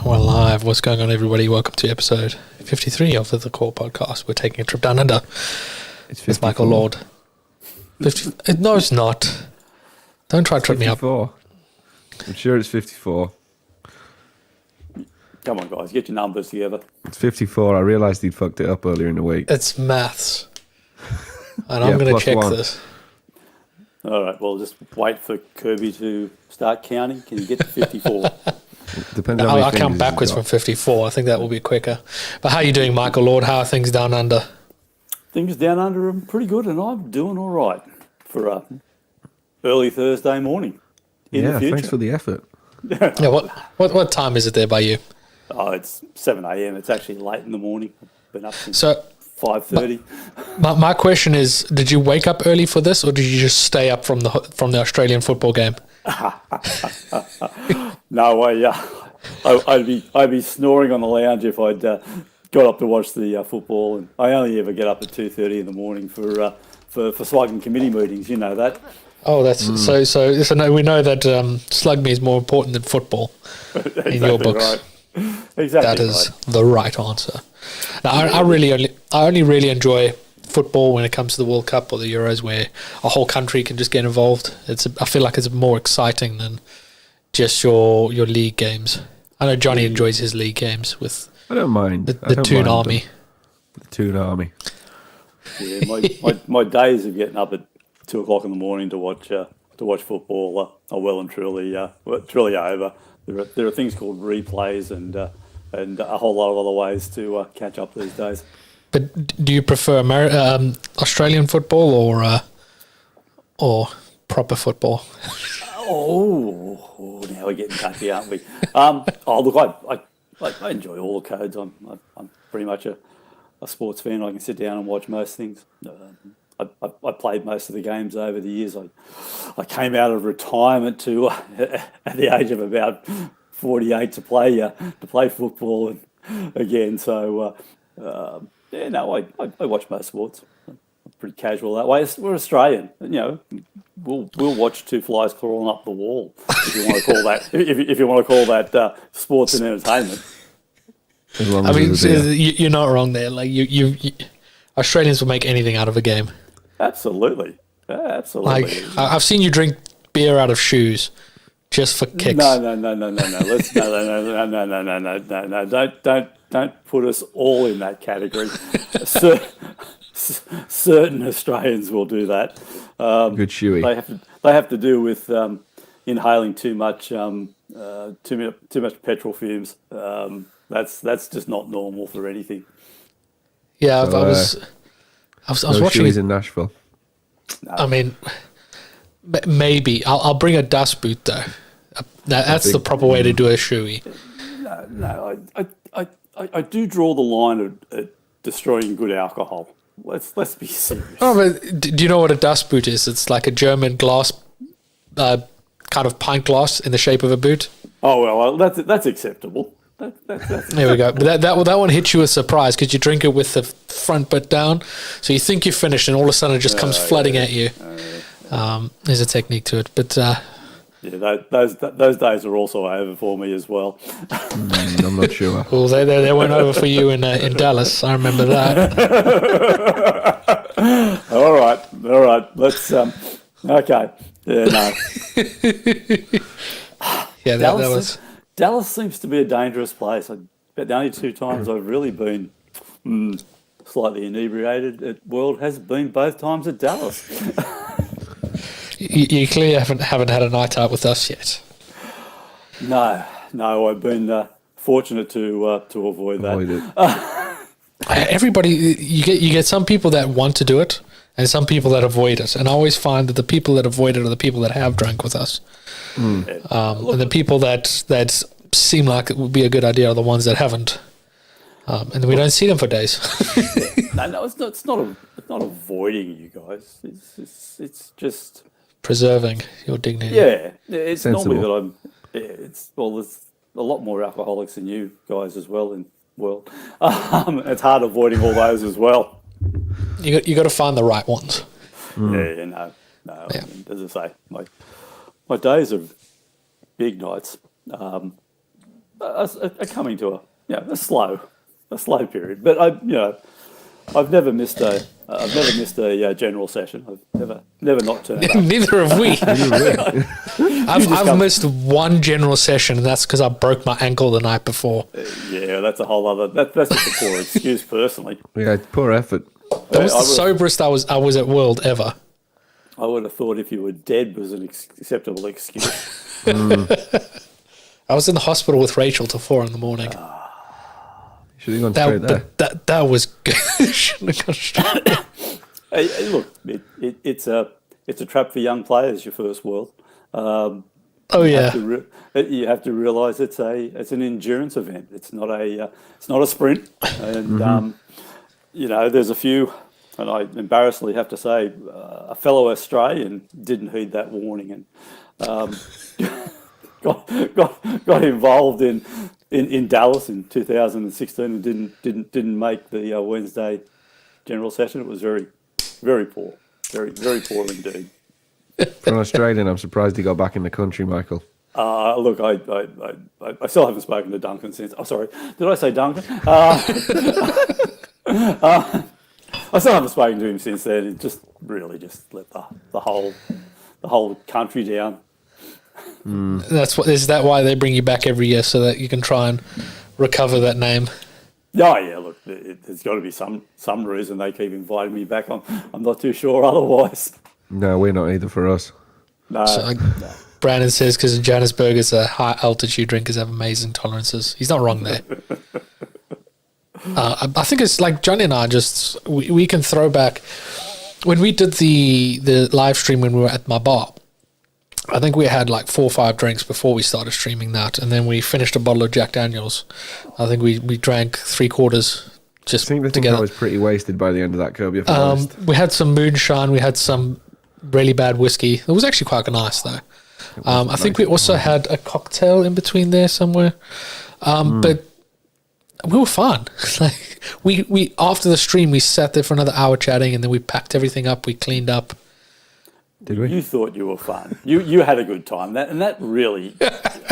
We're live. What's going on, everybody? Welcome to episode 53 of the Core Podcast. We're taking a trip down under. It's with Michael Lord. 50, no, it's not. Don't try to trip me up. I'm sure it's 54. Come on, guys, get your numbers together. It's 54. I realised he'd fucked it up earlier in the week. It's maths. And I'm going to check this. All right, well, just wait for Kirby to start counting. Can you get to 54? Depends No, how many I'll count fingers backwards he's from got. 54. I think that will be quicker. But how are you doing, Michael Lord? How are things down under? Things down under are pretty good, and I'm doing all right for early Thursday morning in the future. Thanks for the effort. Yeah, what time is it there by you? Oh, it's 7 a.m. It's actually late in the morning. Been up since So 5:30. my question is, did you wake up early for this, or did you just stay up from the Australian football game? No, I'd be snoring on the lounge if I'd got up to watch the football, and I only ever get up at 2:30 in the morning for slug and committee meetings. You know that. Oh, that's so. No, we know that slug me is more important than football in your books. Right. Exactly. That is the right answer. Now, I only really enjoy football when it comes to the World Cup or the Euros, where a whole country can just get involved. I feel like it's more exciting than just your league games. I know Jonny enjoys his league games with. I don't mind. The Toon Army. The Toon Army. Yeah, my days of getting up at 2 o'clock in the morning to watch football are well and truly over. There are things called replays and a whole lot of other ways to catch up these days. But do you prefer Australian football or proper football? Oh, now we're getting touchy, aren't we? Look, I enjoy all the codes. I'm pretty much a sports fan. I can sit down and watch most things. I played most of the games over the years. I came out of retirement to at the age of about 48 to play football again. So I watch most sports. I'm pretty casual that way. We're Australian, we'll watch two flies crawling up the wall if you want to call that if you want to call that sports and entertainment. I mean, you're not wrong there. Like you Australians will make anything out of a game. Absolutely. Like I've seen you drink beer out of shoes just for kicks. No. Don't put us all in that category. Certain Australians will do that. Good shoey. They have to do with inhaling too much petrol fumes. That's just not normal for anything. Yeah, I was watching shoeys in Nashville. No. I mean, maybe I'll bring a dust boot though. That's the proper way to do a shoey. No. I do draw the line at destroying good alcohol. Let's be serious. Oh, but do you know what a dust boot is? It's like a German glass, kind of pint glass in the shape of a boot. Oh well, that's acceptable. There we go. But that one hits you a surprise because you drink it with the front bit down, so you think you're finished, and all of a sudden it just comes flooding at you. There's a technique to it, but those days are also over for me as well. I'm not sure. Well, they went over for you in Dallas. I remember that. All right. Let's okay. Yeah, no. Yeah, that was. Dallas seems to be a dangerous place. The only 2 times I've really been slightly inebriated at World has been both times at Dallas. You clearly haven't had a night out with us yet. No, I've been fortunate to avoid that. Everybody, you get some people that want to do it, and some people that avoid it. And I always find that the people that avoid it are the people that have drunk with us. And the people that seem like it would be a good idea are the ones that haven't. And we don't see them for days. No, it's not avoiding you guys. It's just preserving your dignity. Yeah, it's sensible. Normally that there's a lot more alcoholics than you guys as well in the world. It's hard avoiding all those as well. You got to find the right ones. Yeah, no. Yeah. I mean, as I say, my days of big nights a coming to a slow period. But I've never missed a general session. I've never not turned up. Neither have we. I've missed one general session, and that's because I broke my ankle the night before. Yeah, that's a whole other. That's just a poor excuse, personally. Yeah, poor effort. That was the soberest I was at World ever. I would have thought if you were dead was an acceptable excuse. I was in the hospital with Rachel till 4 a.m. Should have gone straight there. That was good. Shouldn't have gone straight. Hey, look, it's a trap for young players. Your first World. Oh yeah. You have to realise it's an endurance event. It's not a sprint, and there's a few. And I embarrassingly have to say, a fellow Australian didn't heed that warning and got involved in Dallas in 2016 and didn't make the Wednesday general session. It was very, very poor, very, very poor indeed. For an Australian, I'm surprised he got back in the country, Michael. Look, I still haven't spoken to Duncan since. Oh, sorry, did I say Duncan? I still haven't spoken to him since then. It just really just let the whole country down. Is that why they bring you back every year, so that you can try and recover that name? Oh yeah, look, there's got to be some reason they keep inviting me back. I'm not too sure otherwise. No, we're not either for us. No. Brandon says because in Johannesburg it's a high altitude drinkers have amazing tolerances. He's not wrong there. I think it's like Jonny and I we can throw back when we did the live stream when we were at my bar. I think we had like 4 or 5 drinks before we started streaming that, and then we finished a bottle of Jack Daniels. I think we drank 3/4 just together. I was pretty wasted by the end of that, Kirby. We had some moonshine. We had some really bad whiskey. It was actually quite nice though. I think we also had a cocktail in between there somewhere, but we were fine. Like we after the stream, we sat there for another hour chatting, and then we packed everything up. We cleaned up. Did we? You thought you were fun. You had a good time. That really,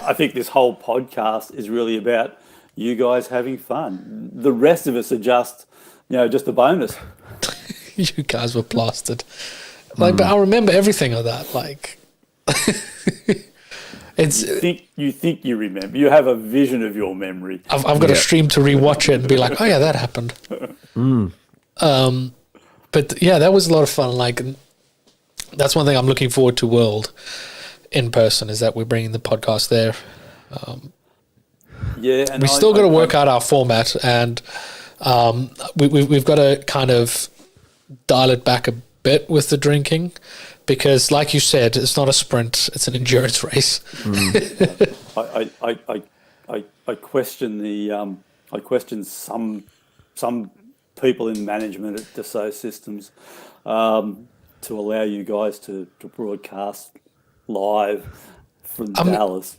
I think this whole podcast is really about you guys having fun. The rest of us are just a bonus. You guys were plastered. But I remember everything of that. Like, you think you remember. You have a vision of your memory. I've got a stream to rewatch it and be like, oh yeah, that happened. But yeah, that was a lot of fun. Like, that's one thing I'm looking forward to World in person, is that we're bringing the podcast there. And we still got to work out our format, and we've got to kind of dial it back a bit with the drinking, because, like you said, it's not a sprint; it's an endurance race. I question some people in management at Dassault Systems to allow you guys to broadcast live from Dallas.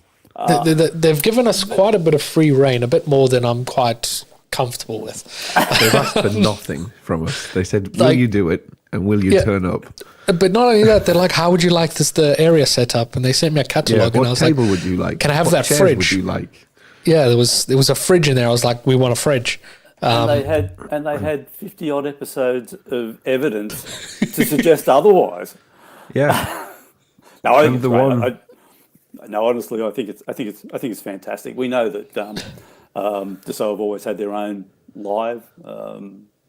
They've given us quite a bit of free reign, a bit more than I'm quite comfortable with. They've asked for nothing from us. They said, will you do it, and will you turn up? But not only that, they're like, how would you like the area set up? And they sent me a catalogue, and I was like, what table would you like? Can I have what that chairs fridge? Would you like? Yeah, there was a fridge in there. I was like, we want a fridge. And they had 50 odd episodes of evidence to suggest otherwise. Yeah. No, I think it's great. Honestly, I think it's fantastic. We know that Dassault have always had their own live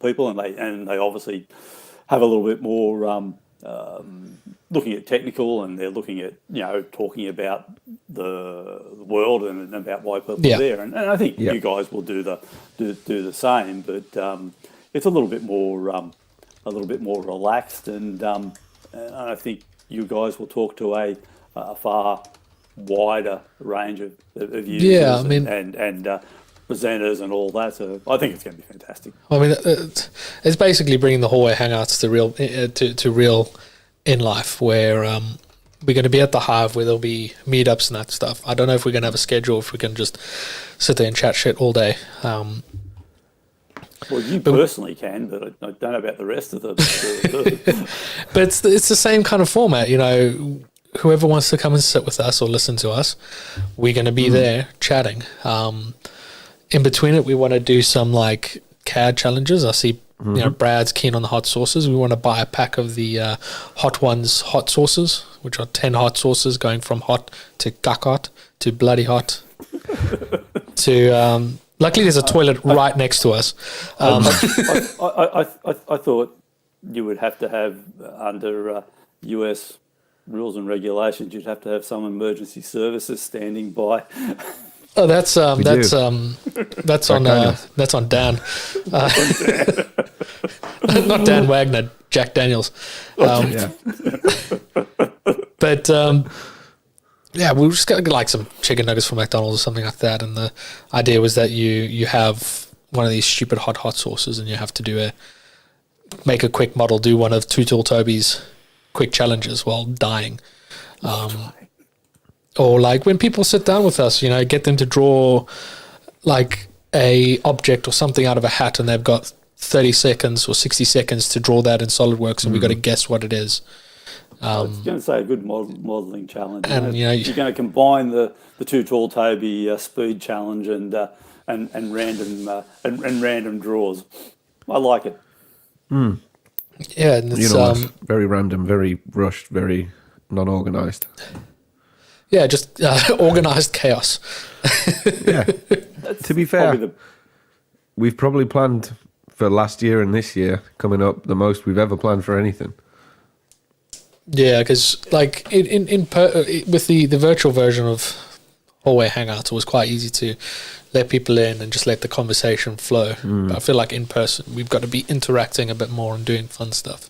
people, and they obviously have a little bit more looking at technical, and they're looking at talking about the world and about why people are there. And I think you guys will do the same, but it's a little bit more relaxed, and I think you guys will talk to a far wider range of users and presenters and all that. So I think it's going to be fantastic. I mean, it's basically bringing the hallway hangouts to real in life, where we're going to be at the Hive, where there'll be meetups and that stuff. I don't know if we're going to have a schedule, if we can just sit there and chat shit all day. Well, you personally can, but I don't know about the rest of the But it's the same kind of format, whoever wants to come and sit with us or listen to us, we're going to be there chatting. In between it, we want to do some like CAD challenges. I see, Brad's keen on the hot sauces. We want to buy a pack of the Hot Ones hot sauces, which are 10 hot sauces going from hot to hot to bloody hot to. Luckily, there's a toilet right next to us. I thought you would have to have under US rules and regulations, you'd have to have some emergency services standing by. Oh, that's on Dan. Not Dan Wagner, Jack Daniels. But we just got like some chicken nuggets from McDonald's or something like that. And the idea was that you have one of these stupid hot sauces, and you have to make a quick model, do one of Too Tall Toby's quick challenges while dying. Or like when people sit down with us, get them to draw like a object or something out of a hat, and they've got 30 seconds or 60 seconds to draw that in SolidWorks, and we've got to guess what it is. I was going to say a good modelling challenge. And you're going to combine the Too Tall Toby speed challenge and random draws. I like it. Yeah, and it's very random, very rushed, very non-organized. Yeah, just organized chaos. Yeah. To be fair, we've probably planned for last year and this year coming up the most we've ever planned for anything. Yeah, because like with the virtual version of Hallway Hangouts, it was quite easy to let people in and just let the conversation flow. But I feel like in person, we've got to be interacting a bit more and doing fun stuff.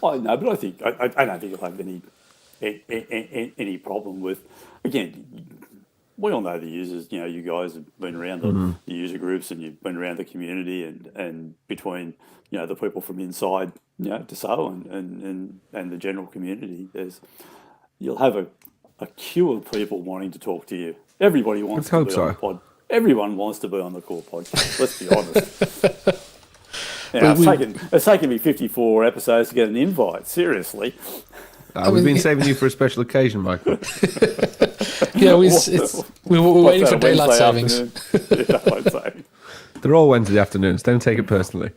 I know, but I think I don't think you'll have any problem with. Again, we all know the users. You guys have been around the user groups, and you've been around the community, and between the people from inside, to SO and the general community, you'll have a queue of people wanting to talk to you. Everybody wants to be on the pod. Everyone wants to be on the core podcast. Let's be honest. It's taken me 54 episodes to get an invite. Seriously. We've been saving you for a special occasion, Michael. Yeah, we were waiting for daylight savings. They're all Wednesday afternoons. Don't take it personally.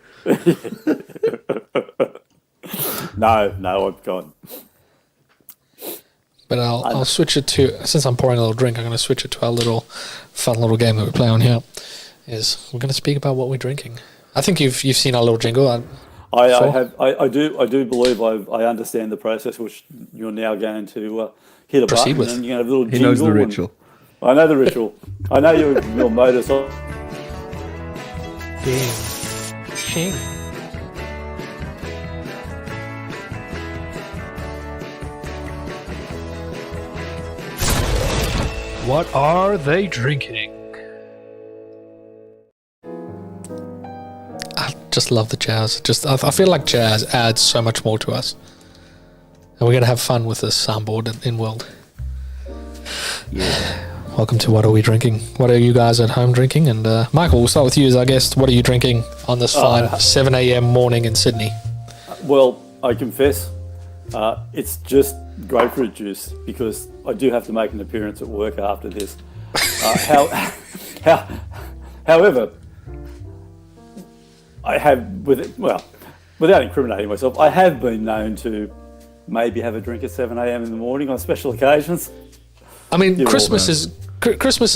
No, I've gone. But I'll switch it to, since I'm pouring a little drink, I'm going to switch it to our little fun little game that we play on here. We're going to speak about what we're drinking. I think you've seen our little jingle. I do believe I understand the process, which you're now going to hit a proceed button with. and you're going to have a little jingle. He knows the ritual. I know the ritual. I know your modus. King. What are they drinking? I just love the jazz. I feel like jazz adds so much more to us. And we're going to have fun with this soundboard in World. Yeah. Welcome to What Are We Drinking? What are you guys at home drinking? And Michael, we'll start with you as our guest. What are you drinking on this fine 7 a.m. morning in Sydney? Well, I confess, it's just grapefruit juice, because I do have to make an appearance at work after this. However, I have, without incriminating myself, I have been known to maybe have a drink at 7 a.m. in the morning on special occasions. I mean, Christmas is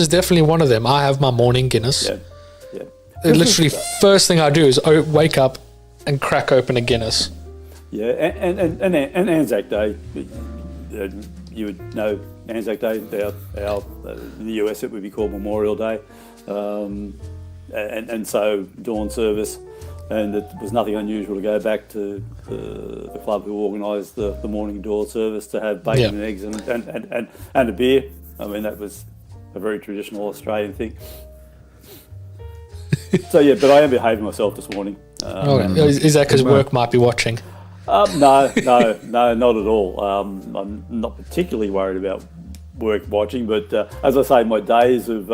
definitely one of them. I have my morning Guinness. Yeah. Literally, first thing I do is wake up and crack open a Guinness. Yeah, and Anzac Day, you would know Anzac Day. In the US it would be called Memorial Day, and so dawn service, and it was nothing unusual to go back to the club who organised the morning dawn service to have bacon and eggs and a beer. I mean, that was a very traditional Australian thing. So yeah, but I am behaving myself this morning. Okay. Is that because work might be watching? No, not at all. I'm not particularly worried about work watching, but as I say, my days of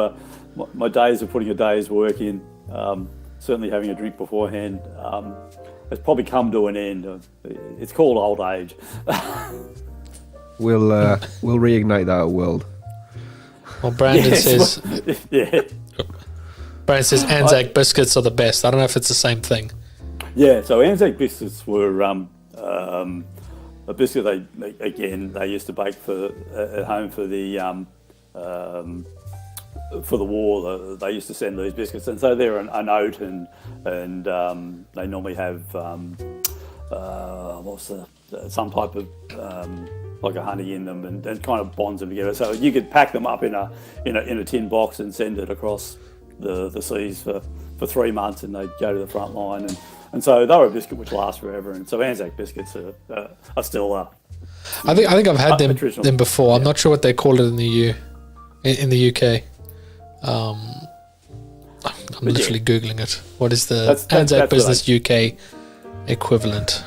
putting a day's work in, certainly having a drink beforehand, has probably come to an end. It's called old age. We'll reignite that at World. Well, Brandon says. Yeah. Brandon says Anzac biscuits are the best. I don't know if it's the same thing. Yeah, so Anzac biscuits were a biscuit they used to bake at home for the war. They used to send these biscuits, and so they're an oat, and they normally have some type of like a honey in them, and kind of bonds them together. So you could pack them up in a tin box and send it across the seas for 3 months, and they'd go to the front line, and so they were a biscuit which lasts forever. And so Anzac biscuits are still I think I've had them before. Yeah. I'm not sure what they call it in the UK. I'm literally Googling it. What is the Anzac Business UK equivalent?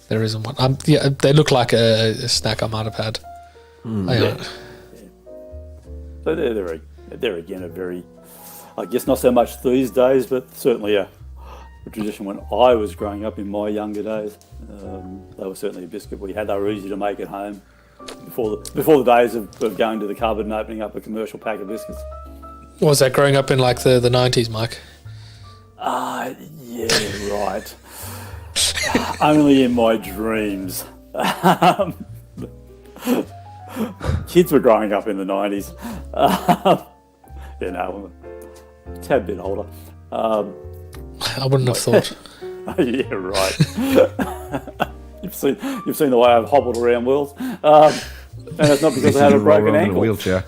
There isn't one. They look like a snack I might have had. So they're again a very, I guess not so much these days, but certainly a tradition when I was growing up in my younger days. They were certainly a biscuit we had. They were easy to make at home before the days of going to the cupboard and opening up a commercial pack of biscuits. Was that growing up in like the 90s, Mike? Yeah, right. Only in my dreams. Kids were growing up in the 90s. I'm a tad bit older. I wouldn't have thought. Yeah, right. You've seen the way I've hobbled around worlds, and it's not because I had a broken ankle. In a wheelchair.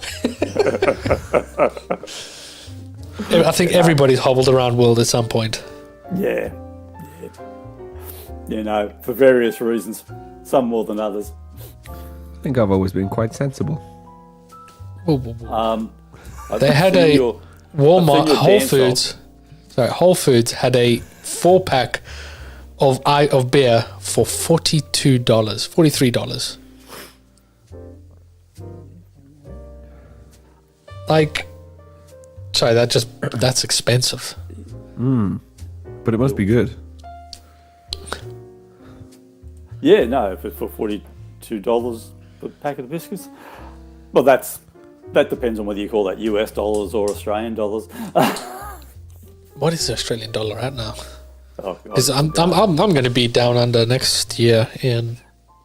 I think everybody's hobbled around world at some point. Yeah. For various reasons, some more than others. I think I've always been quite sensible. They had a Walmart, Whole Foods had a 4-pack of beer for $43. That's expensive. But it must be good. Yeah, no, for $42 a packet of biscuits. Well, that depends on whether you call that US dollars or Australian dollars. What is the Australian dollar at now? Oh, God. I'm going to be down under next year in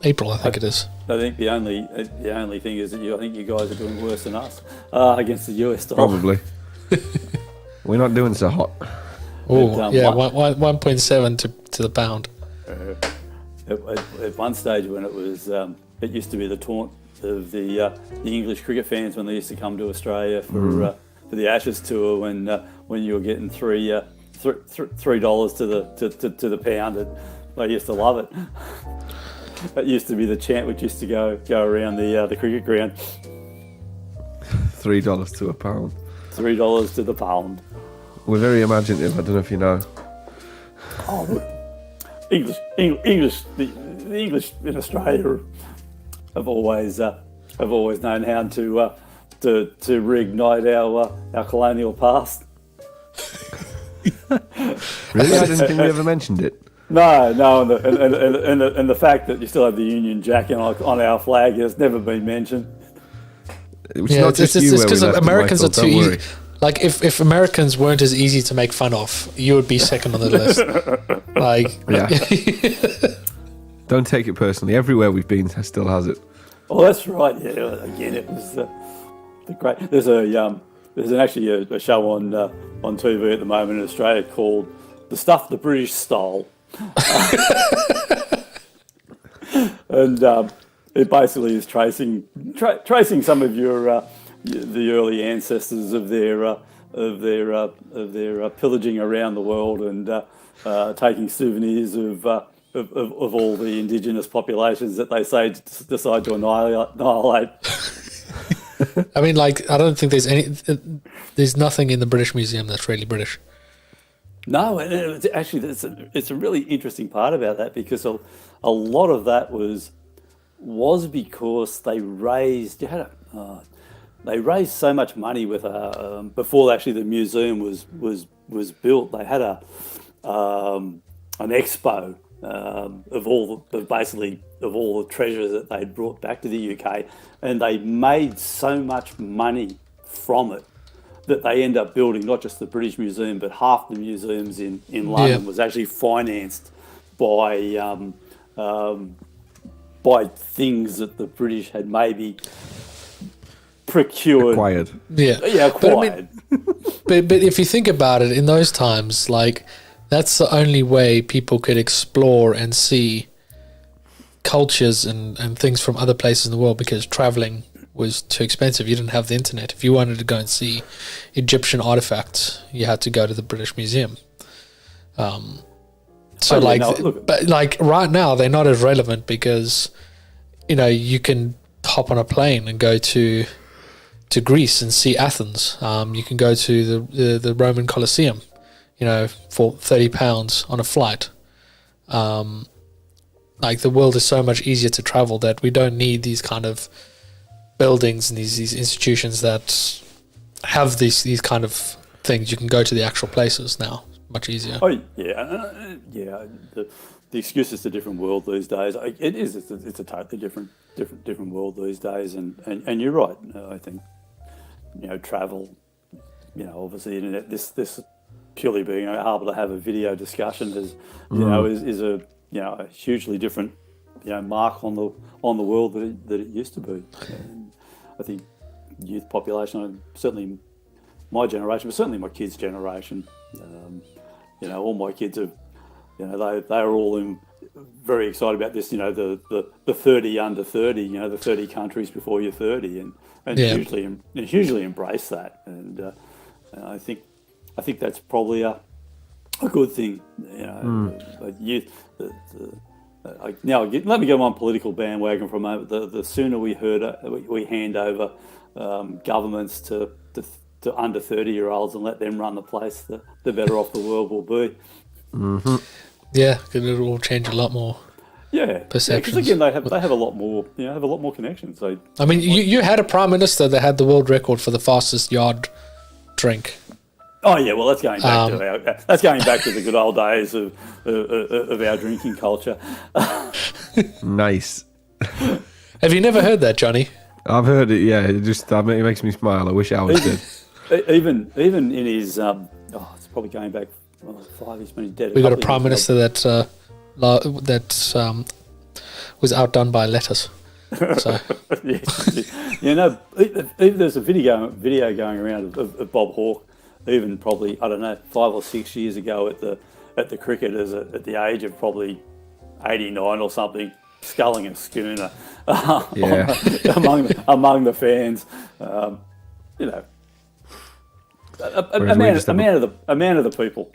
April, I think it is. I think the only thing is that I think you guys are doing worse than us against the US dollar. Probably. We're not doing so hot. Oh, yeah, 1.7 to the pound. At one stage when it was, it used to be the taunt of the English cricket fans when they used to come to Australia for the Ashes tour when you were getting $3 to the pound. They used to love it. That used to be the chant which used to go around the cricket ground. $3 to a pound. $3 to the pound. We're very imaginative. I don't know if you know. Oh, look. The English in Australia have always known how to reignite our colonial past. Really, I didn't think we ever mentioned it. No, and the fact that you still have the Union Jack on our flag has never been mentioned. It's not just you because Americans are too easy. Worry. Like if Americans weren't as easy to make fun of, you would be second on the list. Don't take it personally. Everywhere we've been still has it. Oh, that's right. Yeah, again, it was the great. There's actually a show on TV at the moment in Australia called "The Stuff the British Stole," and it basically is tracing some of your the early ancestors of their pillaging around the world and taking souvenirs of all the indigenous populations that they say decide to annihilate. I mean, I don't think there's nothing in the British Museum that's really British. No, and it's a really interesting part about that because a lot of that was because they raised so much money with before actually the museum was built. They had an expo of all the treasures that they'd brought back to the UK, and they made so much money from it that they end up building not just the British Museum, but half the museums in London was actually financed by things that the British had maybe acquired. Acquired. But if you think about it, in those times, like, that's the only way people could explore and see cultures and things from other places in the world, because traveling was too expensive. You didn't have the internet. If you wanted to go and see Egyptian artifacts, you had to go to the British Museum. But like right now, they're not as relevant because, you know, you can hop on a plane and go to Greece and see Athens. You can go to the Roman Colosseum, you know, for £30 on a flight. Like, the world is so much easier to travel that we don't need these kind of buildings and these institutions that have these kind of things. You can go to the actual places now much easier. Oh yeah. The excuse is a different world these days. It is. It's a totally different world these days. And you're right. I think, you know, travel. You know, obviously, internet. This purely being able to have a video discussion is a hugely different, you know, mark on the world that it used to be. And I think youth population, certainly my generation, but certainly my kids' generation. You know, all my kids are, you know, they are all very excited about this. You know, the 30 under 30. You know, the 30 countries before you're 30, and hugely embrace that. And I think that's probably a good thing. You know, youth. Now, let me go on political bandwagon for a moment. The sooner we hand over governments to under 30-year-olds and let them run the place, the better off the world will be. Mm-hmm. Yeah, because it will change a lot more. Yeah, perceptions. Because again, they have a lot more. You know, have a lot more connections. I mean, you had a prime minister that had the world record for the fastest yard drink. Oh yeah, well that's going back to the good old days of our drinking culture. Nice. Have you never heard that, Jonny? I've heard it. Yeah, it makes me smile. I wish I was dead. Even in his it's probably going back 5 years when he's dead. We got a prime minister that was outdone by letters. So you know, there's a video going around of Bob Hawke. Even probably, I don't know, 5 or 6 years ago at the cricket, at the age of probably 89 or something, sculling a schooner among the fans. You know, a man of the people.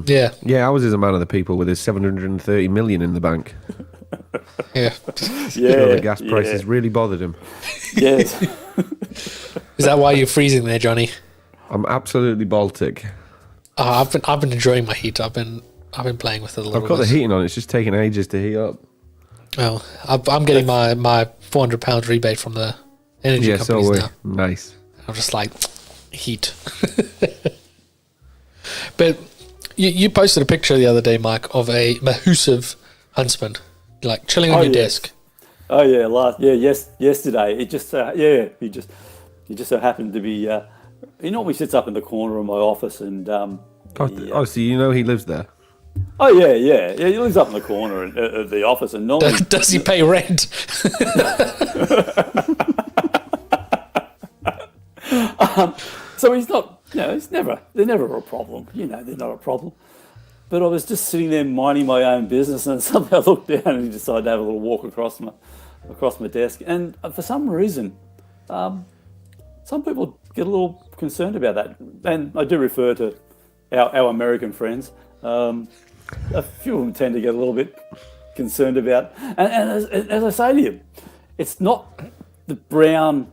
Yeah, I was a man of the people with his 730 million in the bank. Yeah, The gas prices really bothered him. Yes. Is that why you're freezing there, Jonny? I'm absolutely Baltic. I've been enjoying my heat. I've been playing with it a little bit. I've got the heating on. It's just taking ages to heat up. Well, I'm getting my £400 rebate from the energy companies now. Nice. I'm just like, heat. But you posted a picture the other day, Mike, of a Mahusiv huntsman, like chilling on your desk. Oh yeah, yesterday. It just he just so happened to be. He normally sits up in the corner of my office, and so you know he lives there. Oh yeah. He lives up in the corner of the office, and normally does he pay rent? So he's not. You know, they're never a problem. You know, they're not a problem. But I was just sitting there minding my own business, and suddenly I looked down and decided to have a little walk across my desk. And for some reason, some people get a little concerned about that, and I do refer to our American friends. A few of them tend to get a little bit concerned about, and as I say to you, it's not the brown,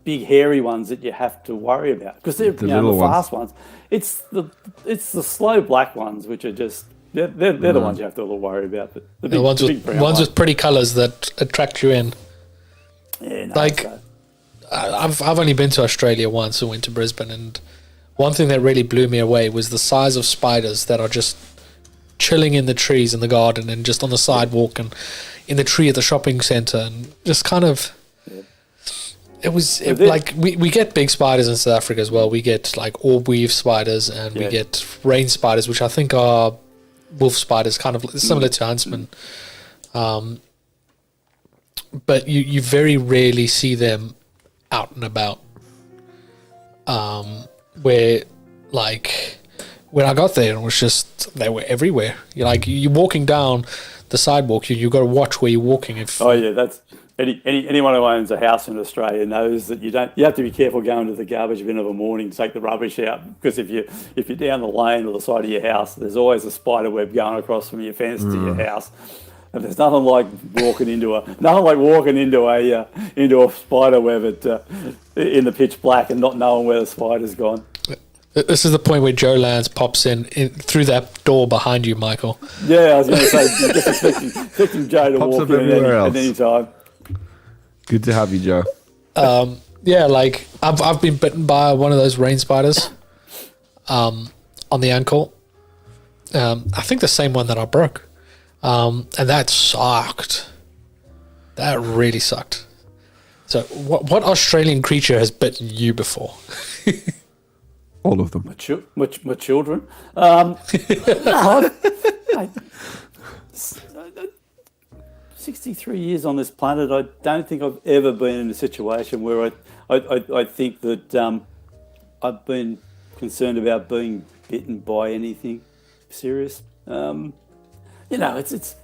big hairy ones that you have to worry about, because they're the fast ones. It's the slow black ones, which are just they're the ones you have to worry about. But the ones with pretty colours that attract you in. Yeah, no, like. I've only been to Australia once. I went to Brisbane, and one thing that really blew me away was the size of spiders that are just chilling in the trees in the garden and just on the sidewalk and in the tree at the shopping centre and just kind of. Like we get big spiders in South Africa as well. We get like orb weave spiders and we get rain spiders, which I think are wolf spiders, kind of similar to huntsmen. But you very rarely see them out and about. Where like when I got there, it was just they were everywhere. You're walking down the sidewalk, you got to watch where you're walking. That's. Anyone who owns a house in Australia knows that you have to be careful going to the garbage bin of a morning to take the rubbish out, because if you're down the lane or the side of your house, there's always a spider web going across from your fence to your house, and there's nothing like walking into a spider web in the pitch black and not knowing where the spider's gone. This is the point where Joe Lance pops in through that door behind you, Michael. Yeah, I was going to say, just expecting Joe to walk in at any time. Good to have you, Joe. Like I've been bitten by one of those rain spiders on the ankle. I think the same one that I broke. And that sucked. That really sucked. So what Australian creature has bitten you before? All of them. My children. 63 years on this planet, I don't think I've ever been in a situation where I think that I've been concerned about being bitten by anything serious. It's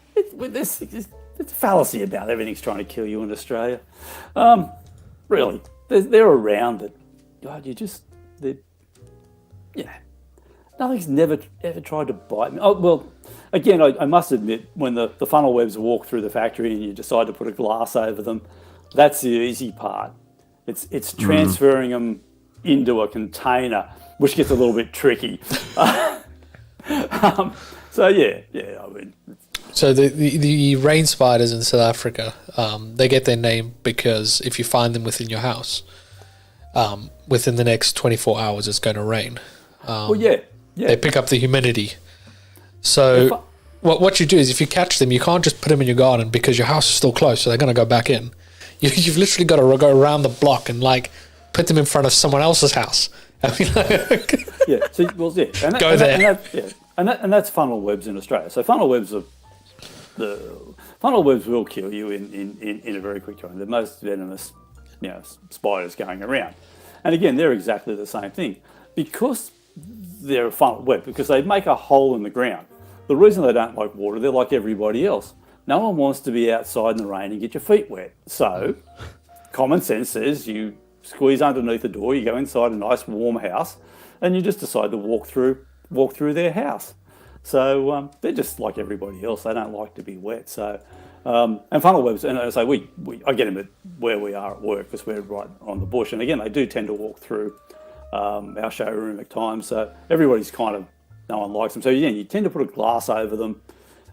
a fallacy about everything's trying to kill you in Australia. Really, they're around it. God, nothing's never ever tried to bite me. Oh well. Again, I must admit, when the funnel webs walk through the factory and you decide to put a glass over them, that's the easy part. It's transferring them into a container, which gets a little bit tricky. I mean. So the rain spiders in South Africa, they get their name because if you find them within your house, within the next 24 hours, it's going to rain. They pick up the humidity. So what you do is if you catch them, you can't just put them in your garden because your house is still closed, so they're going to go back in. You've literally got to go around the block and put them in front of someone else's house. I mean, go there. And that's funnel webs in Australia. So funnel webs will kill you in a very quick time. The most venomous, spiders going around. And again, they're exactly the same thing because they're a funnel web, because they make a hole in the ground. The reason they don't like water, they're like everybody else. No one wants to be outside in the rain and get your feet wet. So common sense says you squeeze underneath the door, you go inside a nice warm house, and you just decide to walk through their house. So they're just like everybody else. They don't like to be wet. So and funnel webs, and I say I get them at where we are at work because we're right on the bush. And again, they do tend to walk through our showroom at times. So everybody's no one likes them. So you tend to put a glass over them,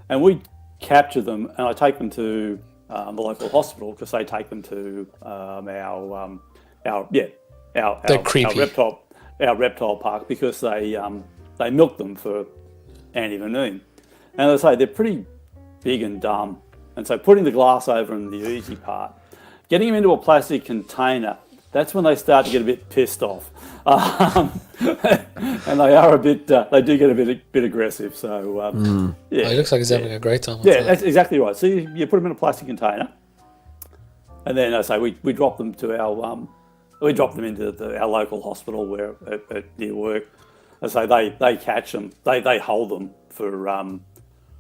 and we capture them, and I take them to the local hospital because they take them to our reptile park because they milk them for anti-venom. And as I say, they're pretty big and dumb. And so putting the glass over them, the easy part. Getting them into a plastic container, that's when they start to get a bit pissed off. And they are they do get a bit aggressive. So, He looks like he's having a great time. That's exactly right. So you put them in a plastic container, and then I say we drop them to our into our local hospital where at near work. And so they catch them, they hold them for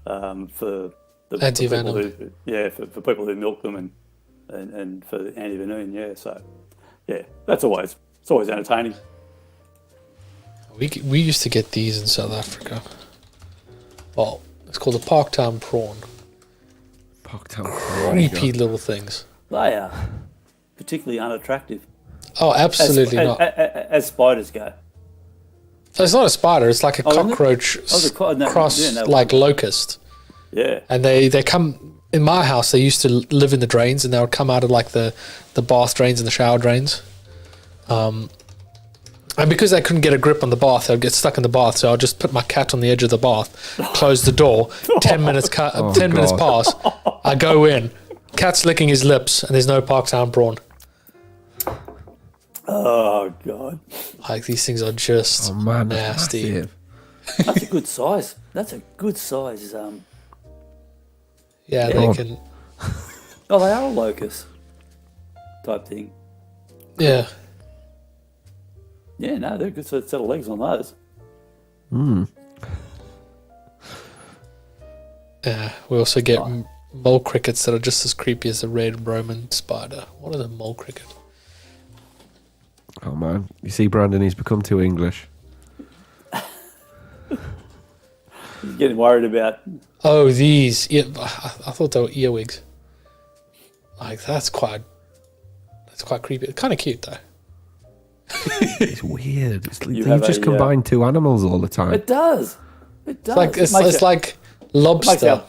the anti-venom. For people who milk them and for anti-venom. Yeah, so it's always entertaining. We used to get these in South Africa. Well, it's called a Parktown prawn. Parktown prawn. Creepy little things. They are particularly unattractive. Oh, absolutely not. As spiders go. It's not a spider. It's like a cockroach like locust. Yeah. And they come in my house. They used to live in the drains, and they would come out of like the bath drains and the shower drains. And because they couldn't get a grip on the bath, they'd get stuck in the bath. So I'll just put my cat on the edge of the bath, close the door. 10 minutes, 10 minutes pass. I go in. Cat's licking his lips, and there's no Parktown prawn. Oh God! Like these things are just nasty. Massive. That's a good size. That's a good size. Yeah, they can. Oh, they are a locust type thing. Yeah. Yeah, no, they're a good set of legs on those. Yeah, we also get mole crickets that are just as creepy as the red Roman spider. What is a mole cricket? Oh man, you see, Brandon, he's become too English. He's getting worried about. Oh, these. I thought they were earwigs. Like that's quite creepy. It's kind of cute though. It's weird. It's like, You you have just a, combine two animals all the time. It does. It does. It's like lobster.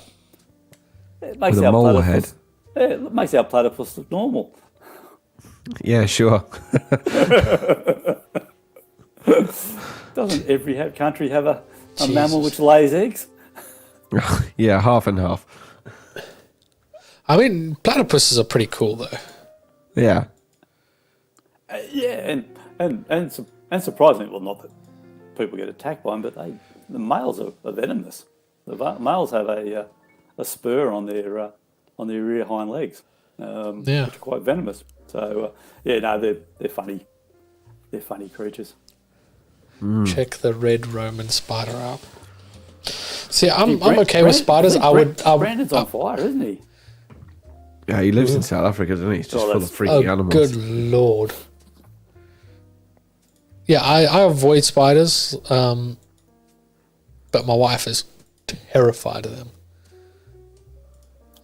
It makes With a our mole platypus. head. Yeah, it makes our platypus look normal. Yeah, sure. Doesn't every country have a mammal which lays eggs? Yeah, half and half. I mean, platypuses are pretty cool though. Yeah. Yeah, and surprisingly, well, not that people get attacked by them, but the males are venomous. The males have a spur on their rear hind legs, which are quite venomous. So they're funny. They're funny creatures. Check the red Roman spider out. See, I'm okay with spiders. Brandon's on fire, isn't he? Yeah, he lives in South Africa, doesn't he? He's just full of freaky animals. Good lord. Yeah, I avoid spiders, but my wife is terrified of them.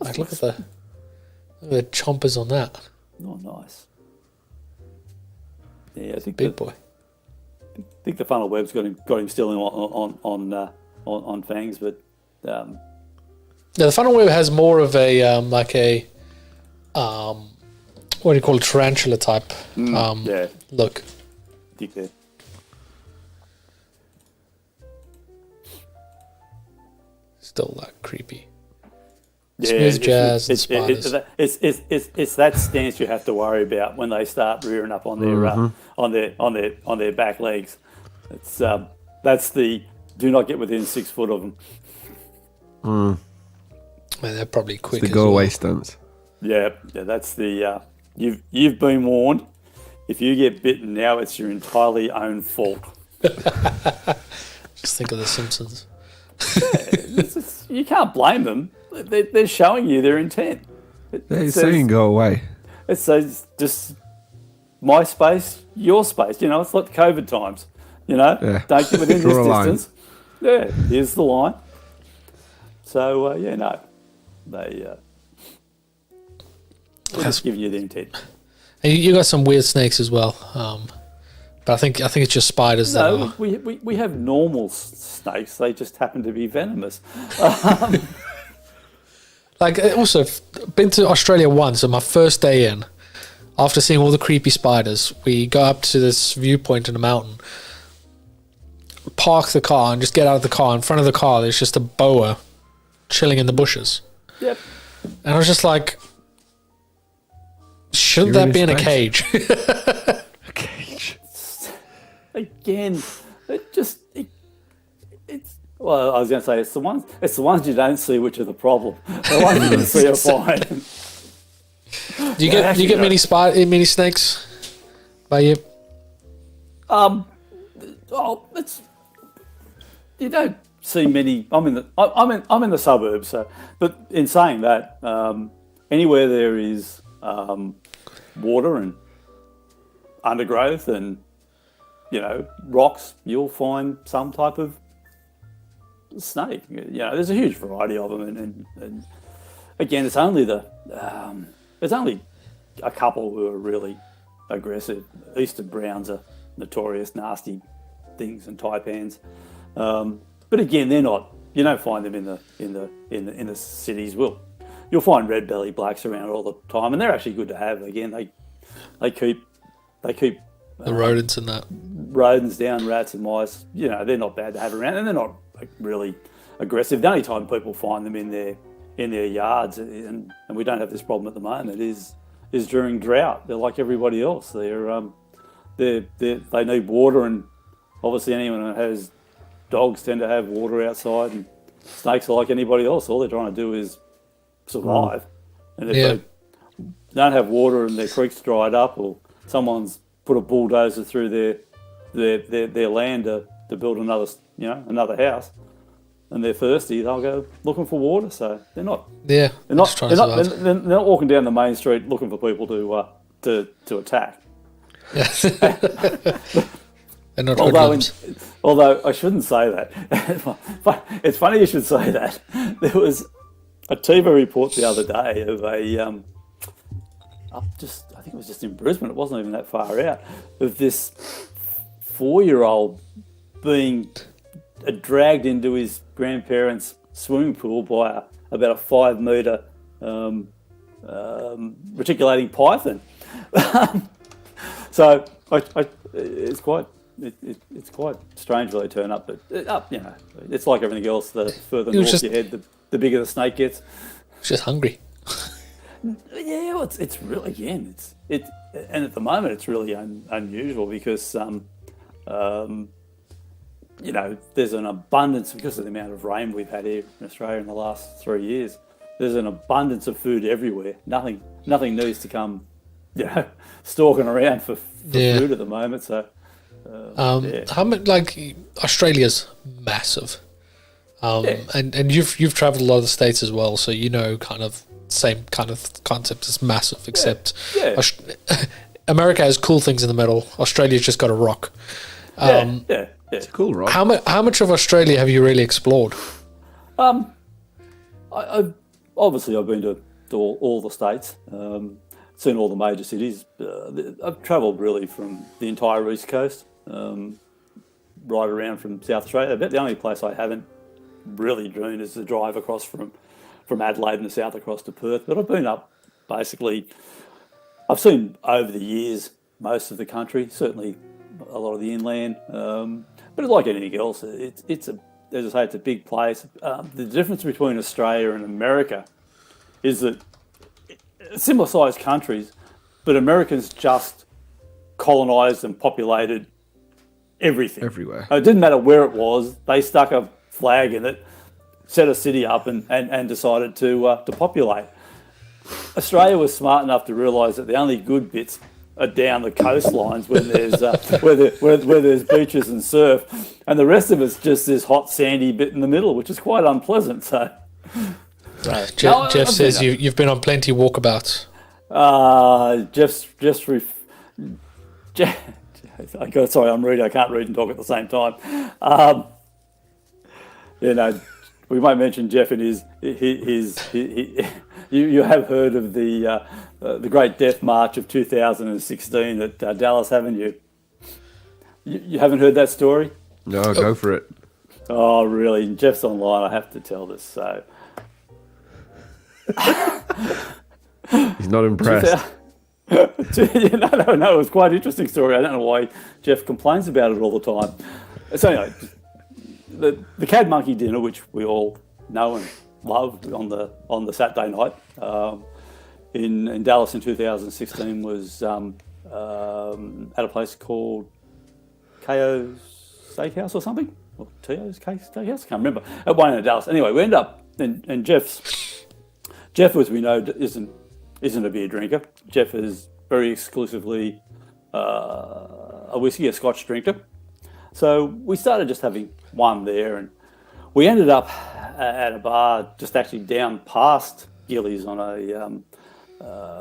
Like, look at the chompers on that. Oh, nice. Yeah, I think Big boy. I think the funnel web's got him still on fangs, but Yeah, the funnel web has more of a what do you call it, tarantula type look. I think that. Still like creepy. Yeah, Smooth jazz and spiders. It's that stance you have to worry about when they start rearing up on their on their back legs. It's that's the do not get within 6 foot of them. Man, they're probably quick. It's the go away stunts. Yeah, that's the you've been warned. If you get bitten now, it's your entirely own fault. Just think of The Simpsons. You can't blame them. They're showing you their intent. They're saying go away. It says just my space, your space. You know, it's like COVID times. You know, don't get within this distance. Yeah, here's the line. So they're just giving you the intent. And you got some weird snakes as well, but I think it's just spiders. No, we have normal snakes. They just happen to be venomous. Like, also been to Australia once, and my first day in, after seeing all the creepy spiders, we go up to this viewpoint in a mountain, park the car, and just get out of the car. In front of the car, there's just a boa chilling in the bushes. Yep. And I was just like, shouldn't that be in a cage? A cage. Again, it's. Well, I was going to say it's the ones you don't see which are the problem. The ones you can see are fine. Do you get many snakes by you? It's you don't see many. I'm in the suburbs, so but in saying that, anywhere there is water and undergrowth and rocks, you'll find some type of snake. There's a huge variety of them, and again, it's only a couple who are really aggressive. Eastern browns are notorious nasty things and taipans, but again, they're not. You don't find them in the cities. You'll find red belly blacks around all the time, and they're actually good to have. Again, they keep The rodents and that. Rodents down, rats and mice. They're not bad to have around, and they're not really aggressive. The only time people find them in their yards, and we don't have this problem at the moment, is during drought. They're like everybody else. They need water, and obviously anyone that has dogs tend to have water outside, and snakes are like anybody else. All they're trying to do is survive. And if they don't have water and their creek's dried up, or someone's put a bulldozer through their land to build another house, and they're thirsty, they'll go looking for water. So they're not. Yeah, they're not walking down the main street looking for people to attack. They're not hoodlums. Although I shouldn't say that. It's funny you should say that. There was a TV report the other day of I think it was just in Brisbane. It wasn't even that far out, of this 4-year-old being dragged into his grandparents' swimming pool by about a 5-metre reticulating python. So it's quite strange when they turn up, but it's like everything else. The further north you head, the bigger the snake gets. It's just hungry. Yeah, well, it's really, again, and at the moment it's really unusual because there's an abundance, because of the amount of rain we've had here in Australia in the last 3 years. There's an abundance of food everywhere. Nothing needs to come, stalking around for food at the moment. So, how much, Australia's massive, and you've travelled a lot of the states as well, so kind of same kind of concept. Is massive, except America has cool things in the middle. Australia's just got a rock. It's a cool rock. How much of Australia have you really explored? I've been to all the states, seen all the major cities. I've travelled really from the entire east coast, right around from South Australia. About the only place I haven't really driven is the drive across from Adelaide in the south across to Perth. But I've been up, basically, I've seen over the years most of the country, certainly a lot of the inland. But like anything else, it's a big place. The difference between Australia and America is that similar sized countries, but Americans just colonised and populated everything. Everywhere. It didn't matter where it was. They stuck a flag in it, set a city up, and decided to populate. Australia was smart enough to realise that the only good bits are down the coastlines when there's where there's beaches and surf, and the rest of it's just this hot sandy bit in the middle, which is quite unpleasant. So Jeff says you've been on plenty of walkabouts. Sorry, I'm reading. I can't read and talk at the same time. We might mention Jeff and his you have heard of the Great Death March of 2016 at Dallas, haven't you? You haven't heard that story? No, go for it. Oh, really? Jeff's online. I have to tell this. So he's not impressed. No, it was quite an interesting story. I don't know why Jeff complains about it all the time. So anyway, the Cad Monkey dinner, which we all know and love on the Saturday night in Dallas in 2016, was at a place called K.O.'s Steakhouse or something, or T.O.'s Steakhouse. I can't remember. At one in Dallas. Anyway, we end up, and Jeff, as we know, isn't a beer drinker. Jeff is very exclusively a whiskey, a Scotch drinker. So we started just having one there, and we ended up at a bar just actually down past Gillies on a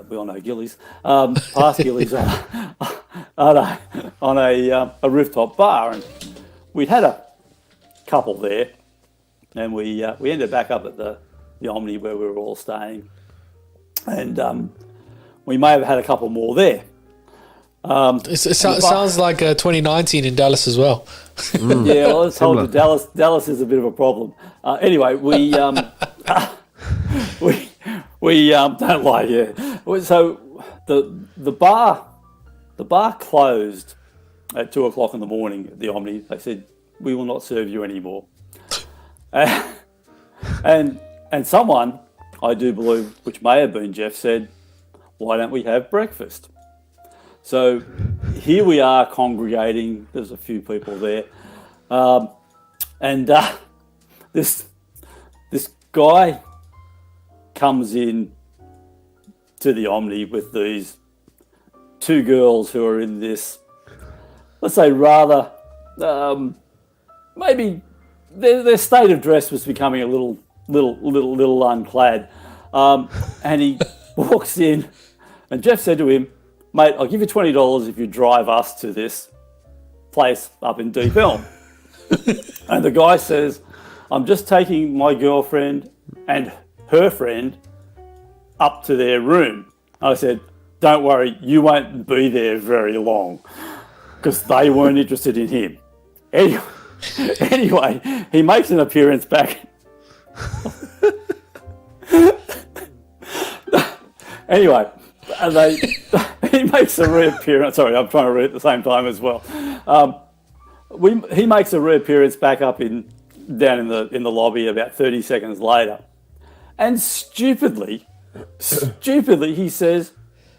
we all know Gillies, past Gillies on a rooftop bar, and we'd had a couple there, and we ended back up at the Omni where we were all staying, and we may have had a couple more there. It sounds like 2019 in Dallas as well. Yeah, well, I told you Dallas is a bit of a problem. Anyway, we don't lie. Yeah, so the bar closed at 2:00 in the morning at the Omni, they said, "We will not serve you anymore." and someone, I do believe, which may have been Jeff, said, "Why don't we have breakfast?" So here we are congregating. There's a few people there, and this guy comes in to the Omni with these two girls who are in this, let's say, rather maybe their state of dress was becoming a little unclad, and he walks in, and Jeff said to him, "Mate, I'll give you $20 if you drive us to this place up in Deep Elm." And the guy says, "I'm just taking my girlfriend and her friend up to their room." I said, "Don't worry, you won't be there very long," because they weren't interested in him. Anyway, he makes an appearance back. Anyway, he makes a reappearance. Sorry, I'm trying to read at the same time as well. He makes a reappearance back up down in the lobby about 30 seconds later, and stupidly, he says,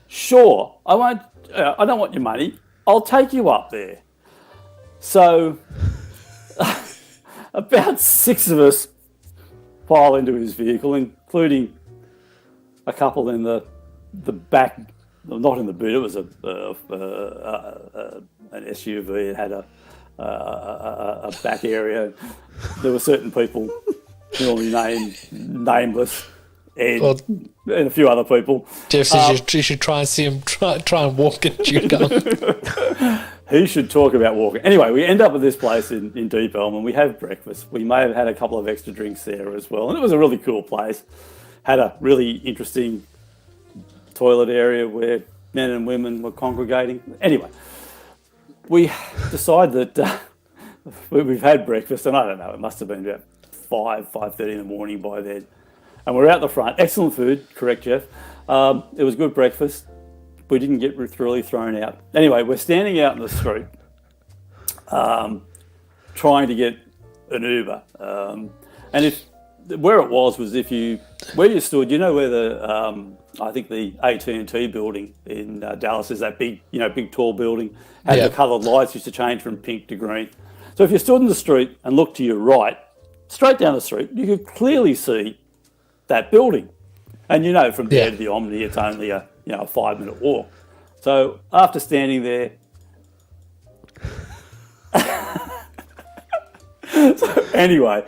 "Sure, I won't. I don't want your money. I'll take you up there." So, about 6 of us pile into his vehicle, including a couple in the back. Not in the boot. It was an SUV. It had a back area. There were certain people, normally nameless, Ed, and a few other people. Jeff says you should try and see him try and walk and chew gum. He should talk about walking. Anyway, we end up at this place in Deep Elm, and we have breakfast. We may have had a couple of extra drinks there as well, and it was a really cool place. Had a really interesting toilet area where men and women were congregating. Anyway, we decide that we've had breakfast, and I don't know, it must have been about 5:30 in the morning by then. And we're out the front. Excellent food, correct, Jeff? It was good breakfast. We didn't get really thrown out. Anyway, we're standing out in the street trying to get an Uber. And where it was where you stood, you know where I think the AT&T building in Dallas is, that big tall building, had the coloured lights used to change from pink to green. So if you stood in the street and looked to your right, straight down the street, you could clearly see that building. And from there to the Omni, it's only a 5-minute walk. So after standing there, anyway,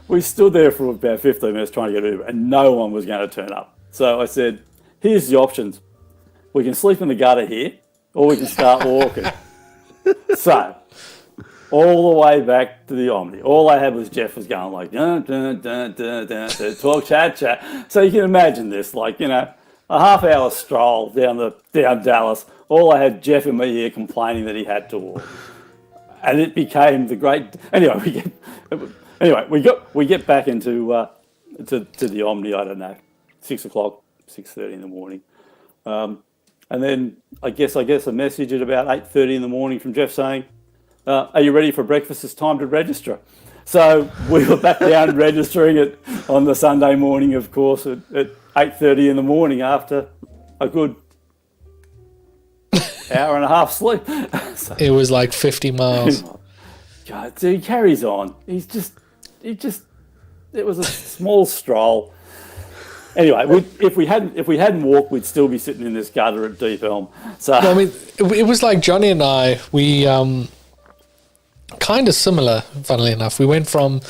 we stood there for about 15 minutes trying to get Uber, and no one was going to turn up. So I said, "Here's the options. We can sleep in the gutter here, or we can start walking." So, all the way back to the Omni, all I had was Jeff was going like, dun, dun, dun, dun, dun, dun, talk, chat. So you can imagine this, like, a half-hour stroll down Dallas. All I had Jeff in my ear complaining that he had to walk, and it became the great. Anyway, we get back into to the Omni. I don't know, 6:00, 6:30 in the morning, and then I guess a message at about 8:30 in the morning from Jeff saying, "Are you ready for breakfast? It's time to register." So we were back down registering it on the Sunday morning, of course, at 8:30 in the morning after a good hour and a half sleep. So, it was like 50 miles. God, so he carries on. It was a small stroll. Anyway, if we hadn't walked, we'd still be sitting in this gutter at Deep Elm. So I mean, it was like Jonny and I. We kind of similar, funnily enough. We went from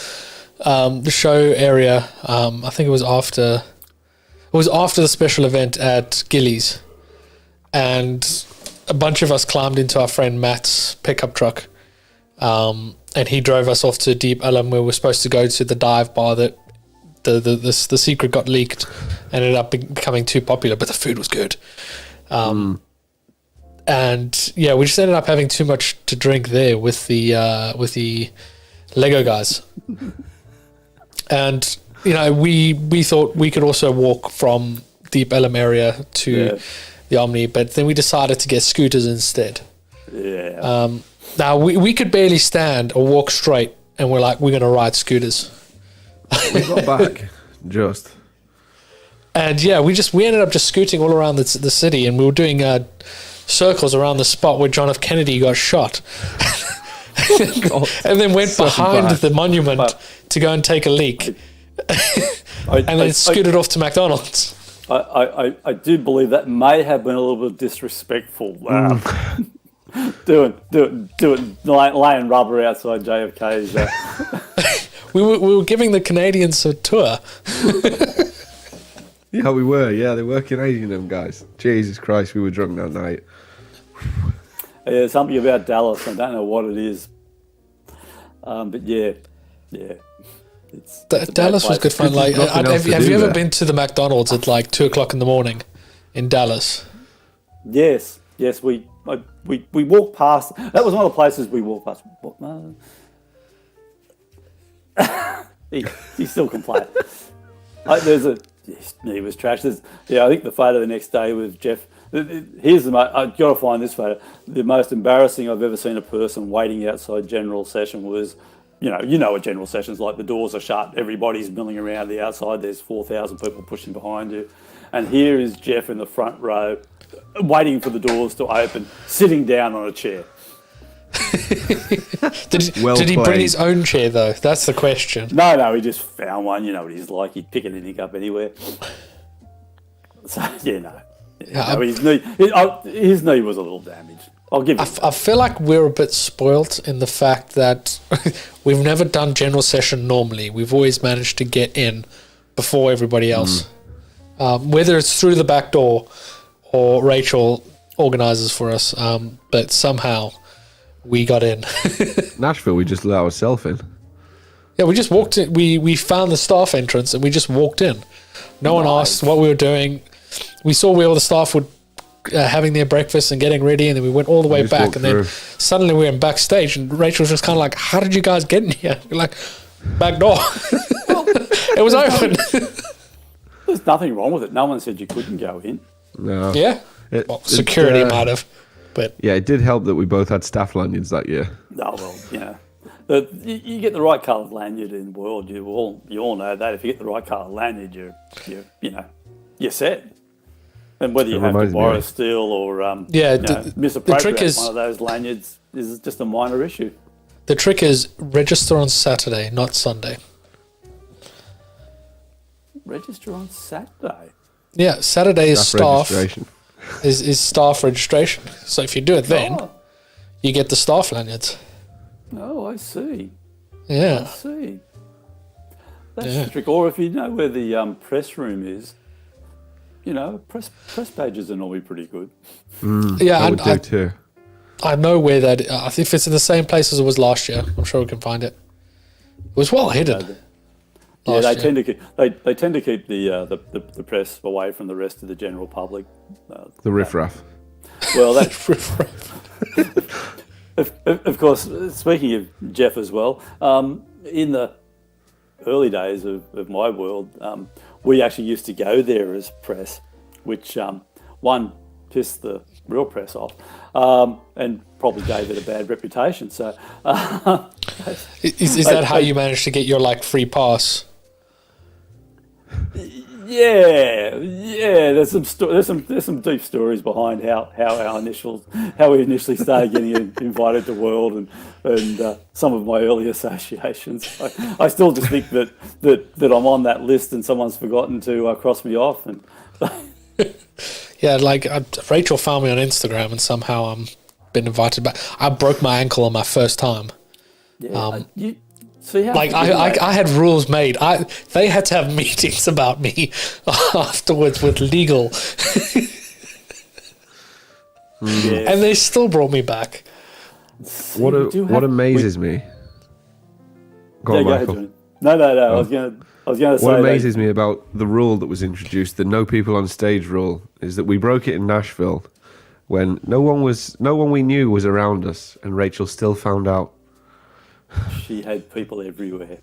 the show area. I think it was after the special event at Gillies, and a bunch of us climbed into our friend Matt's pickup truck, and he drove us off to Deep Elm, where we're supposed to go to the dive bar that the secret got leaked, ended up becoming too popular, but the food was good. And yeah, we just ended up having too much to drink there with the Lego guys. And we thought we could also walk from Deep Elm area to the Omni, but then we decided to get scooters instead. Yeah. Now we could barely stand or walk straight, and we're like, we're going to ride scooters. We got back just. And yeah, we ended up just scooting all around the city, and we were doing circles around the spot where John F. Kennedy got shot. And then went behind the monument to go and take a leak. And then scooted off to McDonald's. I do believe that may have been a little bit disrespectful. Laying rubber outside JFK's. We were giving the Canadians a tour. Yeah, we were. Yeah, they were Canadian, them guys. Jesus Christ, we were drunk that night. Yeah, something about Dallas. I don't know what it is. But yeah. Dallas was good fun. Like, have you ever been to the McDonald's at like 2:00 in the morning in Dallas? Yes. We walked past. That was one of the places we walked past. He still can play. He was trash. I think the photo the next day with Jeff. Here's I've got to find this photo. The most embarrassing I've ever seen a person waiting outside general session was, you know what general session's like. The doors are shut. Everybody's milling around the outside. There's 4,000 people pushing behind you. And here is Jeff in the front row, waiting for the doors to open, sitting down on a chair. Did he bring his own chair, though? That's the question. No, he just found one. You know what he's like. He'd pick anything up anywhere. So, his knee was a little damaged. I'll give it. I feel like we're a bit spoilt in the fact that we've never done general session normally. We've always managed to get in before everybody else. Whether it's through the back door or Rachel organises for us, but somehow we got in. Nashville, we just let ourselves in. Yeah, we just walked in. We found the staff entrance and we just walked in. No one asked what we were doing. We saw where all the staff were having their breakfast and getting ready, and then we went all the way back, and then suddenly we were in backstage, and Rachel was just kind of like, how did you guys get in here? We're like, back door. It was open. There's nothing wrong with it. No one said you couldn't go in. No. Yeah? Security might have. But yeah, it did help that we both had staff lanyards that year. Oh, well, you get the right coloured lanyard in the world. You all know that. If you get the right coloured lanyard, you're set. And whether you have to borrow, steal, or misappropriate the trick is, one of those lanyards is just a minor issue. The trick is register on Saturday, not Sunday. Register on Saturday? Yeah, Saturday is staff registration. is staff registration. So if you do it then, you get the staff lanyards. Oh, I see. Yeah. I see. That's the trick. Or if you know where the press room is, press pages are normally pretty good. Yeah, I do too. I know where that. If it's in the same place as it was last year, I'm sure we can find it. It was well hidden. Yeah, they tend to keep the press away from the rest of the general public. The riffraff. Well, that's of course. Speaking of Jeff as well, in the early days of my world, we actually used to go there as press, which one pissed the real press off, and probably gave it a bad reputation. So, is that how you managed to get your free pass? Yeah. There's some deep stories behind how we initially started getting invited to World and some of my early associations. I still just think that I'm on that list and someone's forgotten to cross me off. And yeah, Rachel found me on Instagram and somehow I'm been invited back. I broke my ankle on my first time. Yeah, I had rules made. They had to have meetings about me afterwards with legal, and they still brought me back. What amazes me? Go on, Michael. No. I was gonna say. What amazes me about the rule that was introduced, the no people on stage rule, is that we broke it in Nashville when no one we knew was around us, and Rachel still found out. She had people everywhere.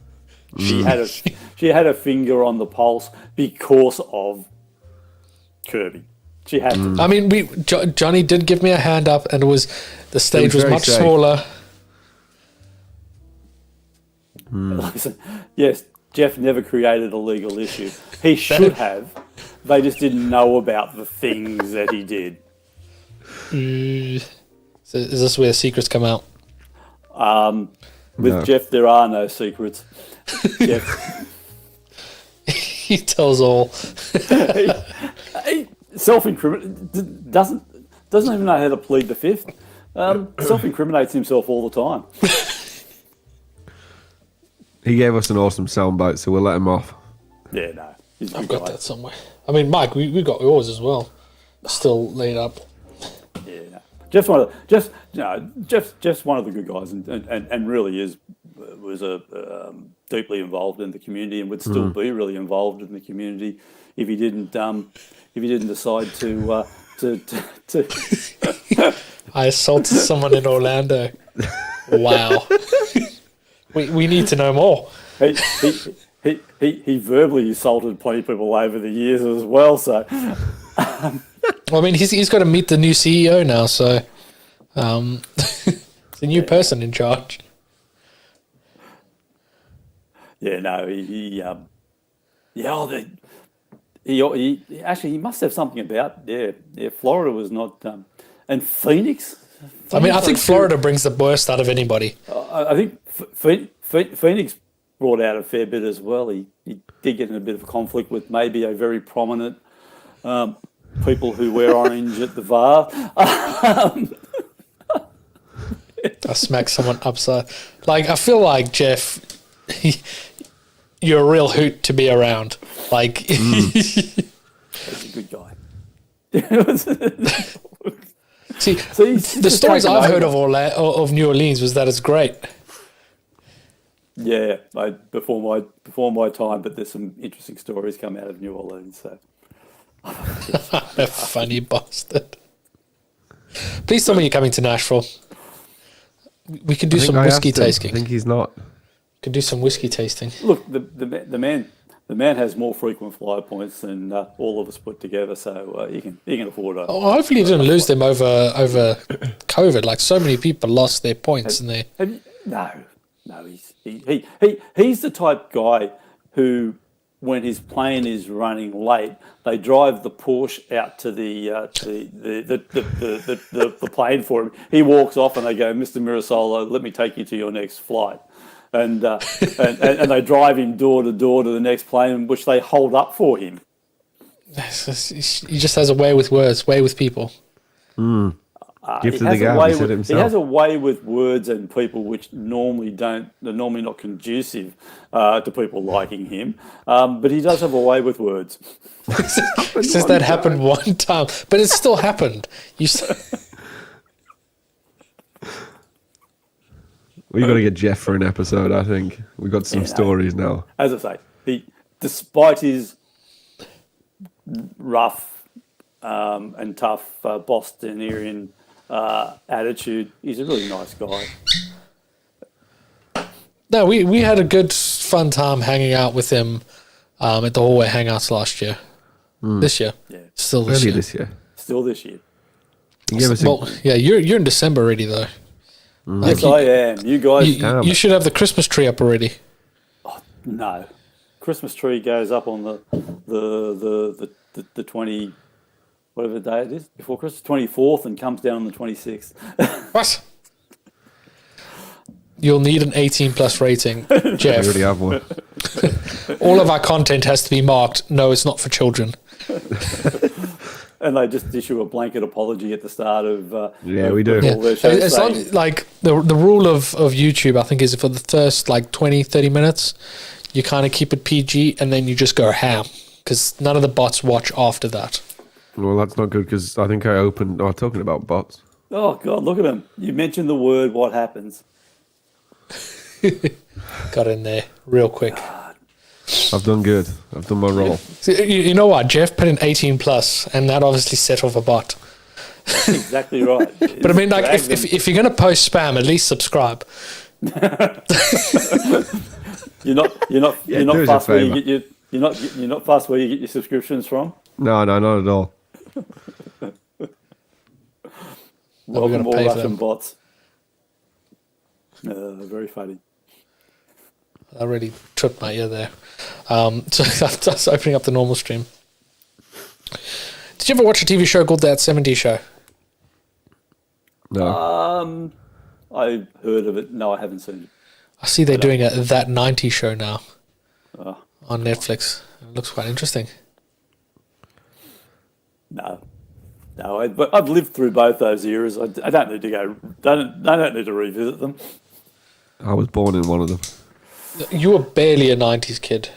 She had a finger on the pulse because of Kirby. She had to. I mean, Johnny did give me a hand up, and the stage was much smaller. Listen, yes, Jeff never created a legal issue. He should have. They just didn't know about the things that he did. So is this where secrets come out? With No. Jeff, there are no secrets. Jeff, He tells all. he self-incriminate doesn't even know how to plead the fifth. Self-incriminates himself all the time. He gave us an awesome soundbite, so we'll let him off. Yeah, no, he's a I've good got guy. that somewhere. I mean, Mike, we got yours as well. Still laid up. Yeah, no. Jeff's one of the good guys, and really was deeply involved in the community, and would still be really involved in the community if he didn't decide to. I assaulted someone in Orlando. Wow. We need to know more. He verbally assaulted plenty of people over the years as well. So, Well, I mean, he's got to meet the new CEO now, so it's a new person in charge. yeah, no, he actually he must have something about Florida was not and Phoenix. I mean, I think Florida brings the worst out of anybody. I think Phoenix brought out a fair bit as well. He did get in a bit of a conflict with maybe a very prominent people who wear orange at the VAR. I smacked someone upside. Like, I feel like, Jeff, you're a real hoot to be around. Like, He's a good guy. see, he's the just stories taken I've heard over. of New Orleans was that it's great. Yeah, before my time, but there's some interesting stories come out of New Orleans. So A funny bastard. Please tell me you're coming to Nashville. We can do some whiskey I tasting. think he's not. Could do some whiskey tasting. look, the man has more frequent flyer points than all of us put together. So he can afford it. Oh, hopefully you didn't lose them over COVID. Like, so many people lost their points in there. No, he's the type guy who, when his plane is running late, they drive the Porsche out to the plane for him. He walks off and they go, "Mr. Mirasolo, let me take you to your next flight." And they drive him door to door to the next plane, which they hold up for him. He just has a way with words, way with people. Gift of the gab, he said it He himself. has a way with words and people which they're normally not conducive to people liking him. But he does have a way with words. Says that happened one time, but it still happened. We've got to get Jeff for an episode, I think. We've got some stories now. As I say, despite his rough and tough Bostonian attitude, he's a really nice guy. No, we had a good fun time hanging out with him at the hallway hangouts last year. This year, Yeah, still this Earlier year. this year. still this year. He gave us Well, yeah, you're in December already though. Yes, I am. You guys, You should have the Christmas tree up already. no. Christmas tree goes up on the 20, whatever day it is, before Christmas, 24th, and comes down on the 26th. What? You'll need an 18 plus rating, I Jeff. already have one. All of our content has to be marked. No, it's not for children. And they just issue a blanket apology at the start of Yeah, we do. all their shows As long, saying, like the rule of YouTube, I think, is for the first like 20, 30 minutes, you kind of keep it PG and then you just go ham because none of the bots watch after that. Well, that's not good because I think I opened... Oh, talking about bots. oh, God, look at him. You mentioned the word what happens. Got in there real quick. I've done good. I've done my role. So, you know what? Jeff put in 18 plus and that obviously set off a bot. Exactly right. But I mean, like, if you're going to post spam, at least subscribe. you're not do us a fast where you favour. get your you're not fast where you get your subscriptions from. No, not at all. Welcome gotta all pay for Russian them. bots. Very funny. I really tripped my ear there. So that's opening up the normal stream. Did you ever watch a TV show called That 70s Show? No. I've heard of it. No, I haven't seen it. I see they're doing a That 90s Show now Oh, on Netflix. It looks quite interesting. no. But I've lived through both those eras. I don't need to go. I don't need to revisit them. I was born in one of them. You were barely a 90s kid.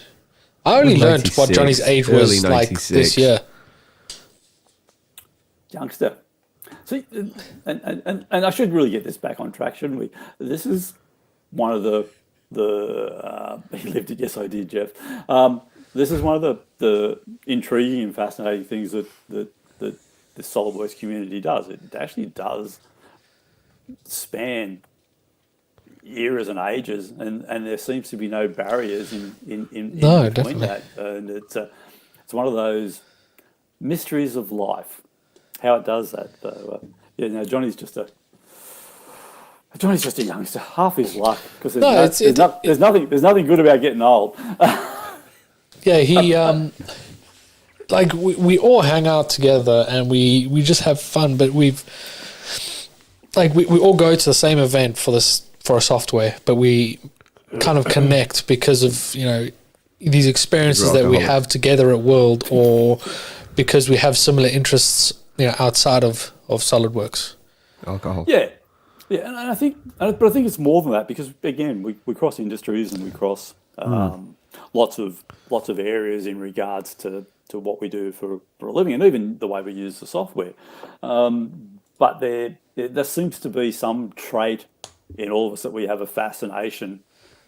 I only learned what 96, Johnny's age early was like 96. this year. Youngster. See, and I should really get this back on track, shouldn't we? This is one of the he lived it. Yes, I did, Jeff. This is one of the intriguing and fascinating things that the Solidworks community does. It actually does span eras and ages, and there seems to be no barriers in between definitely. that. And it's one of those mysteries of life, how it does that. So, Johnny's just a youngster. Half his luck, because there's nothing good about getting old. Yeah, he like we all hang out together and we just have fun, but we all go to the same event for a software, but we kind of connect because of these experiences that we have together at World, or because we have similar interests outside of Solidworks. Alcohol. Yeah, and I think it's more than that, because again we cross industries and we cross lots of areas in regards to what we do for a living, and even the way we use the software. But there seems to be some trait in all of us that we have a fascination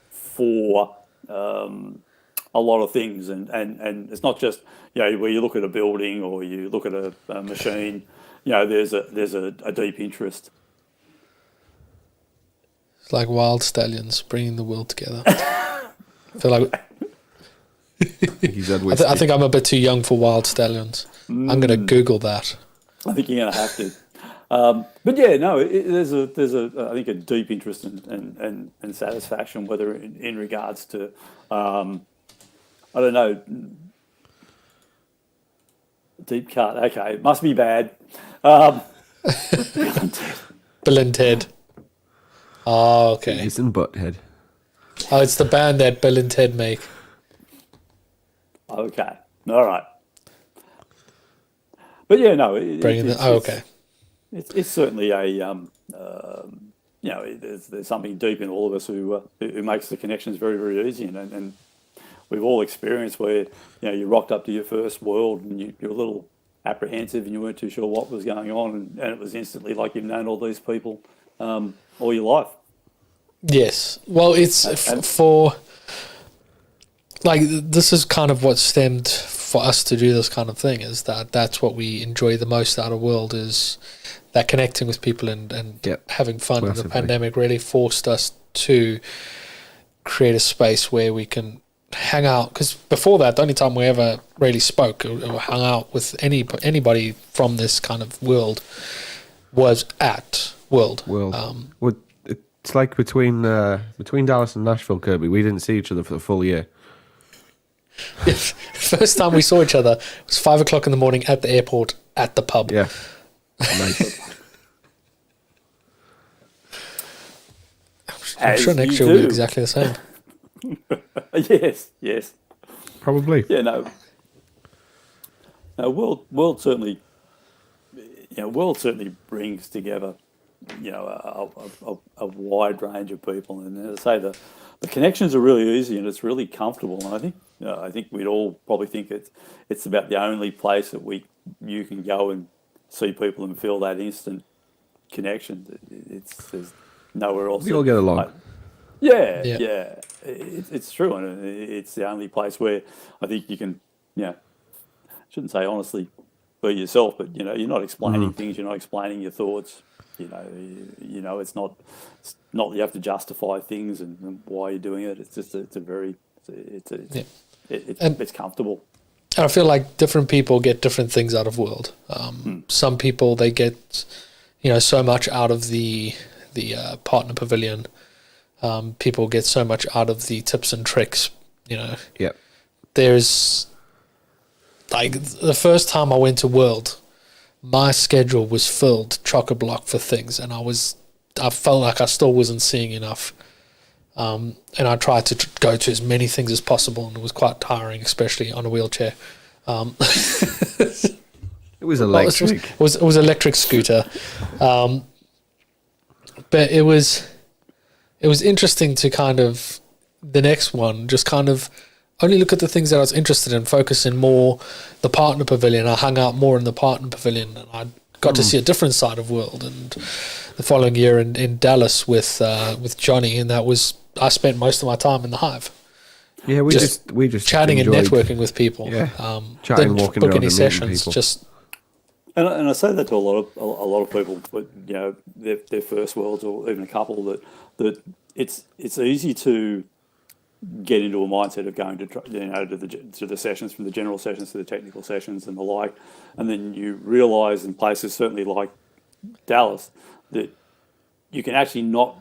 for a lot of things, and it's not just where you look at a building or you look at a machine. There's a deep interest. It's like wild stallions bringing the world together. I feel like I think I'm a bit too young for wild stallions. I'm going to Google that. I think you're going to have to. But yeah, no, there's I think a deep interest and satisfaction, whether in regards to I don't know, deep cut. Okay, it must be bad. Bill and Ted. Oh, okay. Beavis and Butthead. Oh, it's the band that Bill and Ted make. Okay, all right. But yeah, no. Okay. It's certainly a there's something deep in all of us who makes the connections very, very easy, and we've all experienced where you rocked up to your first World and you were a little apprehensive and you weren't too sure what was going on, and it was instantly like you've known all these people all your life. Yes. Well, it's for like this is kind of what stemmed for us to do this kind of thing, is that's what we enjoy the most out of World, is that connecting with people and having fun. And the pandemic really forced us to create a space where we can hang out, because before that, the only time we ever really spoke or hung out with anybody from this kind of world was at World. It's like between Dallas and Nashville, Kirby, we didn't see each other for the full year. First time we saw each other was 5 o'clock in the morning at the airport at the pub. Yeah. Nice. I'm sure next year will be exactly the same. Yes. Probably. Yeah, no. World certainly brings together, a wide range of people, and as I say, the connections are really easy and it's really comfortable. And I think we'd all probably think it's about the only place that you can go and see people and feel that instant connection. There's nowhere else. We all get along. Yeah. It's true, and it's the only place where I think you can, shouldn't say honestly, be yourself, but you're not explaining things, you're not explaining your thoughts. It's not that you have to justify things and why you're doing it. It's just it's comfortable. And I feel like different people get different things out of World. Some people, they get so much out of the partner pavilion. people get so much out of the tips and tricks. Yep. There's like the first time I went to World, my schedule was filled chock-a-block for things, and I felt like I still wasn't seeing enough. And I tried to go to as many things as possible, and it was quite tiring, especially on a wheelchair. It was electric. It was electric scooter, but it was interesting to kind of the next one just kind of only look at the things that I was interested in, focus in more the partner pavilion. I hung out more in the partner pavilion, and I got to see a different side of World. And the following year in Dallas with Jonny, and I spent most of my time in the Hive. Yeah, we just chatting and networking with people. Yeah, chatting, walking around, and sessions. people. And I say that to a lot of people, but their first Worlds, or even a couple, that it's easy to get into a mindset of going to the sessions, from the general sessions to the technical sessions and the like, and then you realise in places certainly like Dallas that you can actually not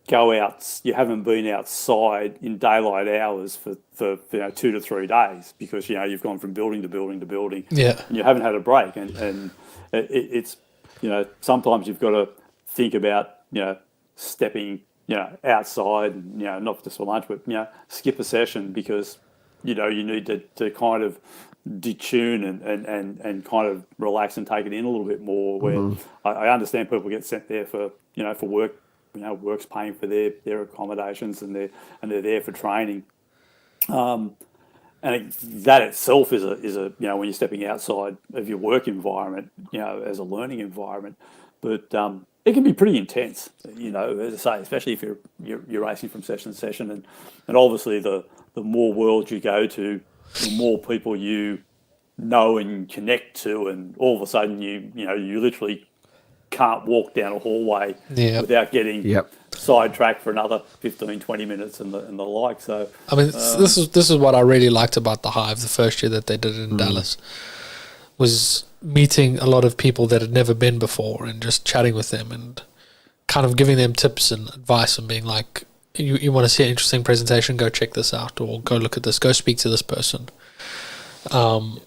go out. You haven't been outside in daylight hours for 2 to 3 days, because you've gone from building to building to building. Yeah, and you haven't had a break, and it's sometimes you've got to think about stepping outside, and not just for lunch, but skip a session, because you need to kind of detune and kind of relax and take it in a little bit more. Where I understand people get sent there for work. Work's paying for their accommodations, and they're there for training. And that itself is a when you're stepping outside of your work environment, as a learning environment, but it can be pretty intense, as I say, especially if you're racing from session to session, and obviously the more worlds you go to, the more people you know and connect to, and all of a sudden you literally can't walk down a hallway without getting sidetracked for another 15, 20 minutes and the like. So I mean, this is what I really liked about the Hive the first year that they did it in Dallas, was meeting a lot of people that had never been before and just chatting with them and kind of giving them tips and advice, and being like, you want to see an interesting presentation, go check this out, or go look at this, go speak to this person. And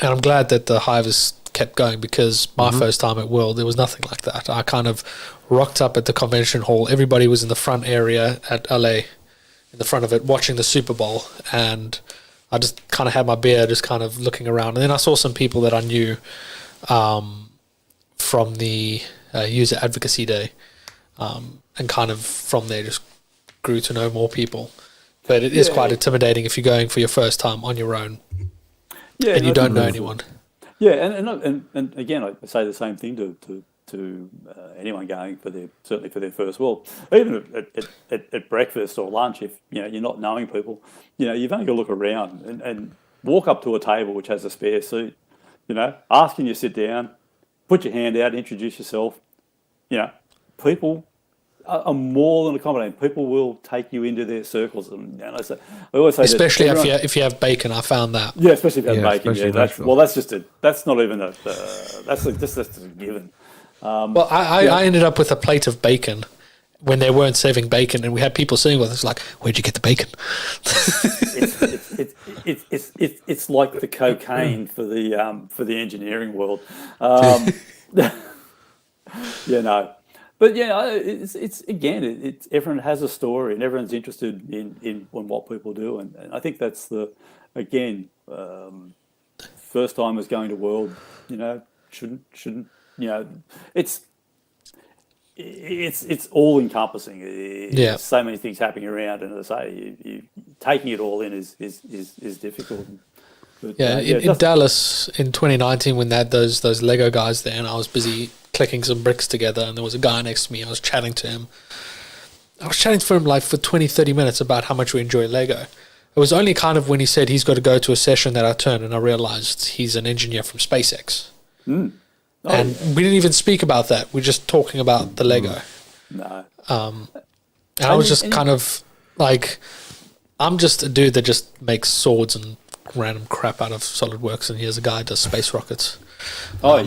I'm glad that the Hive has kept going, because my first time at World, there was nothing like that. I kind of rocked up at the convention hall. Everybody was in the front area at LA, in the front of it, watching the Super Bowl, and I just kind of had my beer, just kind of looking around. And then I saw some people that I knew from the user advocacy day, and kind of from there just grew to know more people. But it is quite intimidating if you're going for your first time on your own, and you don't know anyone. Yeah, and again, I say the same thing to anyone going certainly for their first World. Even at breakfast or lunch, if you're not knowing people, you've only got to look around and walk up to a table which has a spare seat. Asking you to sit down, put your hand out, introduce yourself. People are more than accommodating. People will take you into their circles, and I always say, especially if you have bacon. I found that. Yeah, especially if you have bacon. Yeah, that's not even that's a given. Well, I ended up with a plate of bacon when they weren't serving bacon, and we had people sitting with us like, "Where'd you get the bacon?" It's like the cocaine for the engineering world. But it's again, everyone has a story, and everyone's interested in what people do, and I think that's first timers going to World, shouldn't it's all encompassing. So many things happening around, and as I say, you taking it all in is difficult. But, in Dallas in 2019, when they had those Lego guys there, and I was busy clicking some bricks together, and there was a guy next to me. I was chatting to him. I was chatting for him like for 20, 30 minutes about how much we enjoy Lego. It was only kind of when he said he's got to go to a session that I turned, and I realized he's an engineer from SpaceX. We didn't even speak about that. We're just talking about the Lego. No. And I was just kind of like, I'm just a dude that just makes swords and random crap out of Solidworks, and here's a guy who does space rockets. There are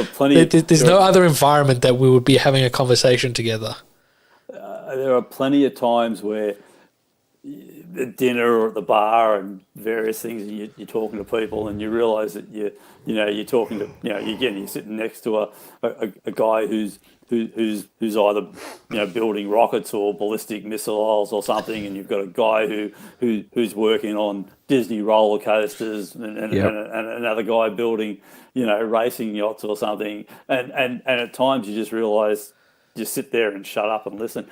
plenty. There's no other environment that we would be having a conversation together. there are plenty of times where at dinner or at the bar and various things, and you're talking to people, and you realise that you're talking to again, you're sitting next to a guy who's either building rockets or ballistic missiles or something, and you've got a guy who's working on Disney roller coasters, and another guy building racing yachts or something, and at times you just realise. Just sit there and shut up and listen.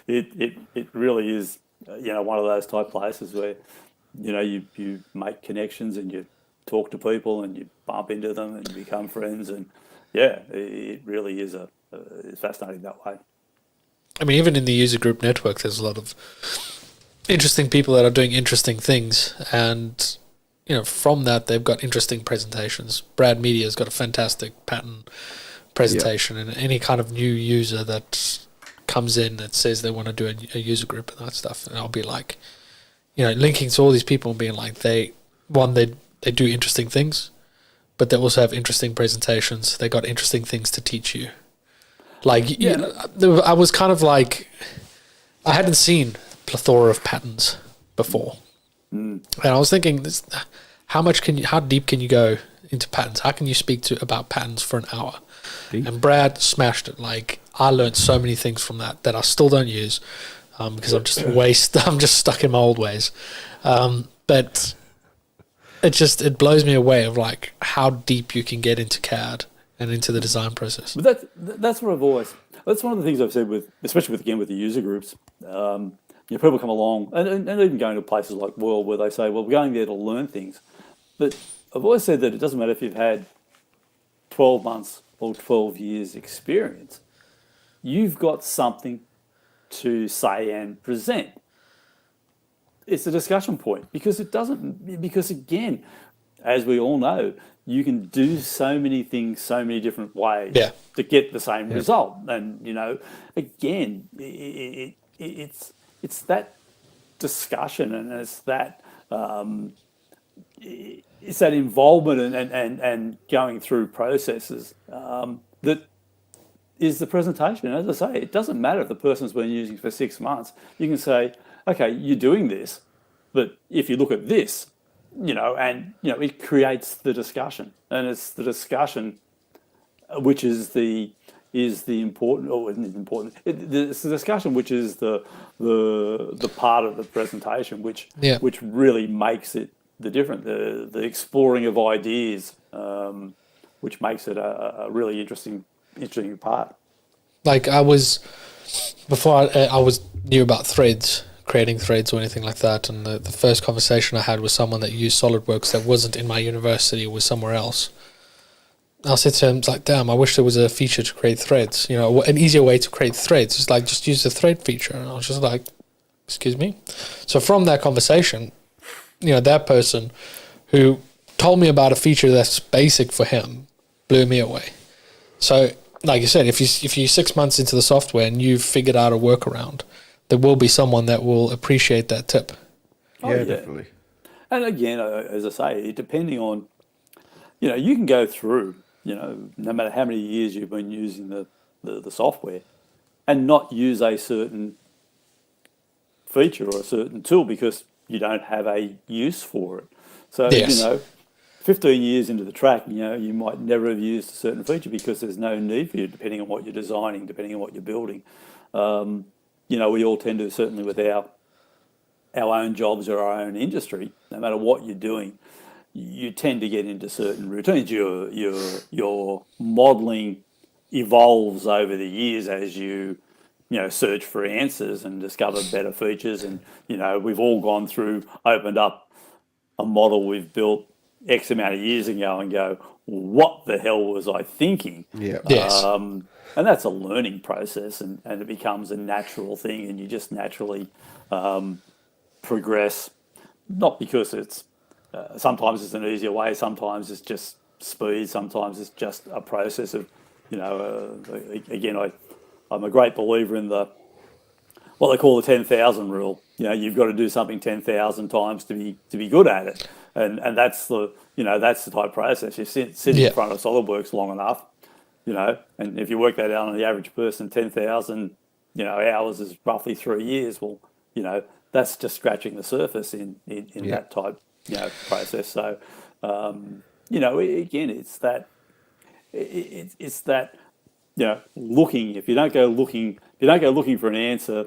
It really is, one of those type places where, you make connections and you talk to people and you bump into them and you become friends. And it really is it's fascinating that way. I mean, even in the user group network, there's a lot of interesting people that are doing interesting things. And, from that, they've got interesting presentations. Brad Media's got a fantastic pattern presentation, and any kind of new user that comes in that says they want to do a user group and that stuff, and I'll be like, linking to all these people and being like, they do interesting things, but they also have interesting presentations. They got interesting things to teach you. Like, I was kind of like, I hadn't seen plethora of patterns before, and I was thinking, how deep can you go into patterns? How can you speak about patterns for an hour? Deep. And Brad smashed it. Like, I learned so many things from that I still don't use because I'm just stuck in my old ways. But it blows me away of like how deep you can get into CAD and into the design process. But that's what I've always. That's one of the things I've said especially with the user groups. People come along and even going to places like World where they say, well, we're going there to learn things. But I've always said that it doesn't matter if you've had 12 months or 12 years experience, you've got something to say and present. It's a discussion point because again, as we all know, you can do so many things, so many different ways to get the same result. And, again, it's that discussion and it's that, it's that involvement and going through processes that is the presentation. As I say, it doesn't matter if the person's been using for 6 months. You can say, okay, you're doing this, but if you look at this, it creates the discussion, and it's the discussion which is the important, or isn't important. It's the discussion which is the part of the presentation which really makes it the different, the exploring of ideas, which makes it a really interesting part. Like I was knew about threads, creating threads or anything like that, and the first conversation I had with someone that used SolidWorks that wasn't in my university, was somewhere else. I said to him, like, damn, I wish there was a feature to create threads, an easier way to create threads. It's like, just use the thread feature. And I was just like, excuse me? So from that conversation, that person who told me about a feature that's basic for him blew me away. So, like you said, if you're 6 months into the software and you've figured out a workaround, there will be someone that will appreciate that tip. Yeah, definitely. And again, as I say, depending on, you can go through, no matter how many years you've been using the software and not use a certain feature or a certain tool because you don't have a use for it. So, 15 years into the track, you might never have used a certain feature because there's no need for you, depending on what you're designing, depending on what you're building. We all tend to, certainly with our own jobs or our own industry, no matter what you're doing, you tend to get into certain routines. Your modelling evolves over the years as you search for answers and discover better features. And, we've all gone through, opened up a model we've built X amount of years ago and go, what the hell was I thinking? Yeah. Yes. And that's a learning process, and it becomes a natural thing, and you just naturally progress, not because it's, sometimes it's an easier way, sometimes it's just speed, sometimes it's just a process of, again, I'm a great believer in what they call the 10,000 rule. You've got to do something 10,000 times to be good at it, and that's the type of process. You sit in front of SolidWorks long enough, and if you work that out on the average person, 10,000 ours is roughly 3 years. Well, that's just scratching the surface in that type, process. So, again, it's that, looking. If you don't go looking for an answer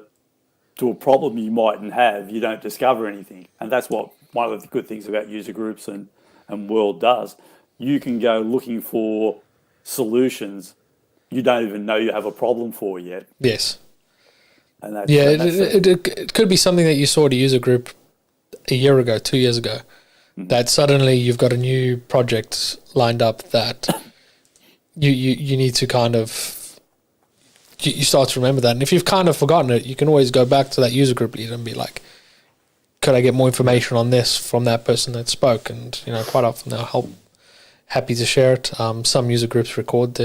to a problem you mightn't have, you don't discover anything. And that's what one of the good things about user groups and World does. You can go looking for solutions you don't even know you have a problem for yet. Yes. And that's, it could be something that you saw at a user group a year ago, 2 years ago, that suddenly you've got a new project lined up that you need to kind of, you start to remember that. And if you've kind of forgotten it, you can always go back to that user group leader and be like, could I get more information on this from that person that spoke? And, quite often they'll happy to share it. Some user groups record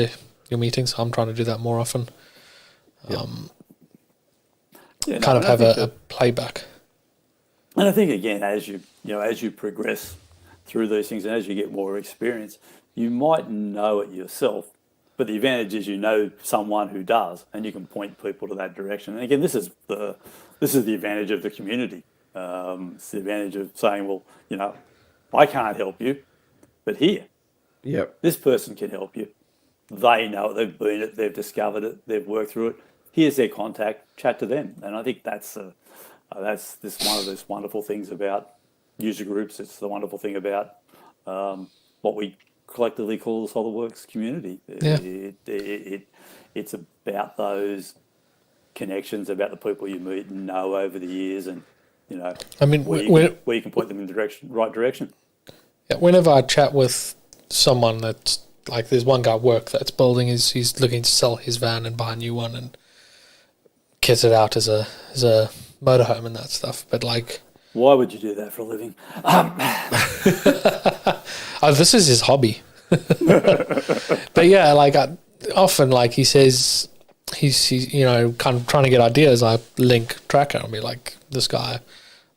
your meetings. I'm trying to do that more often. Have a playback. And I think, again, as you progress through these things and as you get more experience, you might know it yourself, but the advantage is you know someone who does, and you can point people to that direction. And again, this is the advantage of the community. It's the advantage of saying, well, I can't help you, but here, this person can help you. They know it, they've been it, they've discovered it, they've worked through it. Here's their contact, chat to them. And I think that's one of those wonderful things about user groups. It's the wonderful thing about what we collectively call the Solidworks community. It's about those connections, about the people you meet and know over the years, and where you can point them in the right direction. Yeah, whenever I chat with someone that's like, there's one guy at work that's building he's looking to sell his van and buy a new one and kit it out as a motorhome and that stuff. But like, why would you do that for a living? This is his hobby. But yeah, like often, like he says, he's kind of trying to get ideas. I link Tracker and be like, this guy,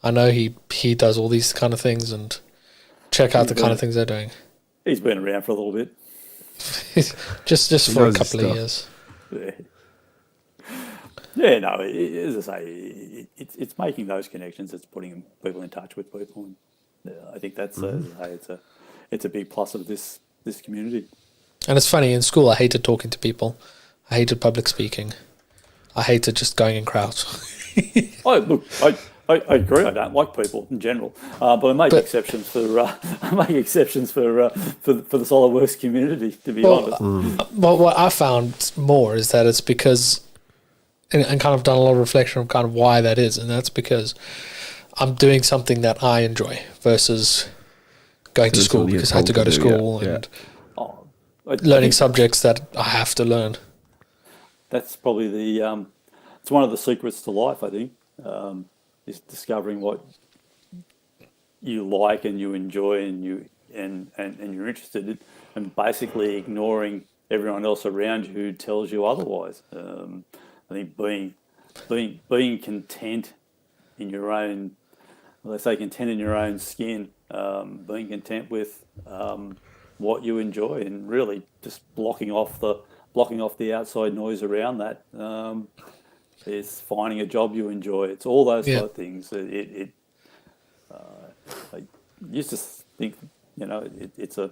I know he does all these kind of things, and check out the kind of things they're doing. He's been around for a little bit. just for a couple of years. Yeah, no. As I say, it's making those connections. It's putting people in touch with people, and I think that's it's a big plus of this community. And it's funny, in school I hated talking to people. I hated public speaking. I hated just going in crowds. I agree. I don't like people in general, but I make exceptions for the Solidworks community. To be honest, well, what I found more is that it's because, and kind of done a lot of reflection of kind of why that is, and that's because I'm doing something that I enjoy versus going to school because I had to go to school and learning subjects that I have to learn. That's probably it's one of the secrets to life, I think. Is discovering what you like and you enjoy and you're interested in, and basically ignoring everyone else around you who tells you otherwise. I think being content in your own, content in your own skin, being content with what you enjoy, and really just blocking off the outside noise around that. It's finding a job you enjoy. It's all those sort of things. I used to think, it's a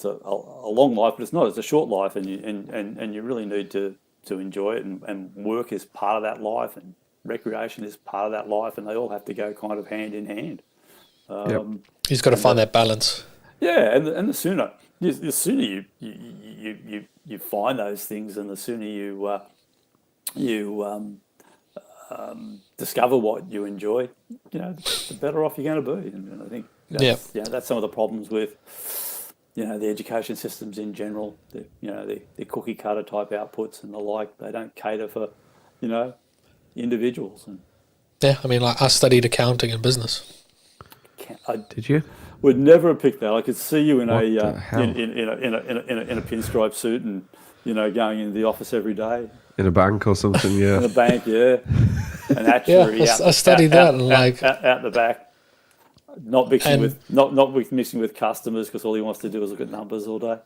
long life, but it's not. It's a short life, and you really need to enjoy it. And work is part of that life, and recreation is part of that life, and they all have to go kind of hand in hand. You've got to find that balance. Yeah, and the sooner you find those things, and the sooner you discover what you enjoy, the better off you're going to be. And I think that's some of the problems with the education systems in general. The cookie cutter type outputs and the like. They don't cater for individuals. And I studied accounting and business. Did you? Would never have picked that. I could see you in a pinstripe suit and going into the office every day. In a bank or something, yeah. In a bank, yeah. And actually, I studied that and out the back, not mixing with customers, because all he wants to do is look at numbers all day.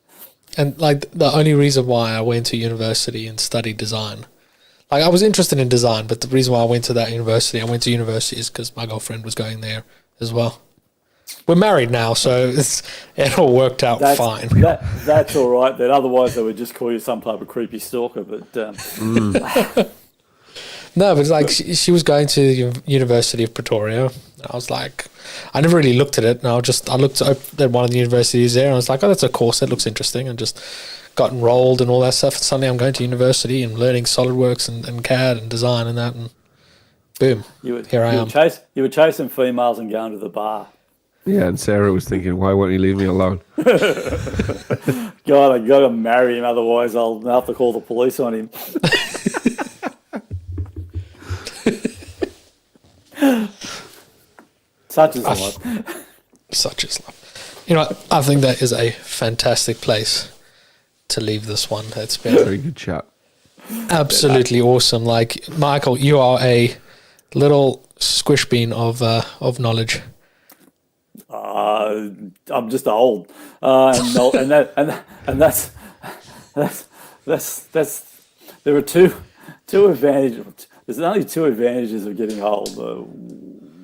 And the only reason why I went to university and studied design, Like, I was interested in design, but the reason why I went to that university, is because my girlfriend was going there as well. We're married now, so it all worked out fine. That's all right. Then otherwise, they would just call you some type of creepy stalker. But no, but it's like she was going to the University of Pretoria. I was like, I never really looked at it. And I looked at one of the universities there, and I was like, oh, that's a course that looks interesting, and just got enrolled and all that stuff. And suddenly, I'm going to university and learning SolidWorks and CAD and design and that, and boom, here I am. You were chasing females and going to the bar. Yeah, and Sarah was thinking, why won't you leave me alone? God, I got to marry him, otherwise I'll have to call the police on him. Such is life. Such is life. You know what? I think that is a fantastic place to leave this one. It's been very good chat. Absolutely awesome. Like, Michael, you are a little squish bean of knowledge. I'm just old, and that's there are two advantages. There's only two advantages of getting old.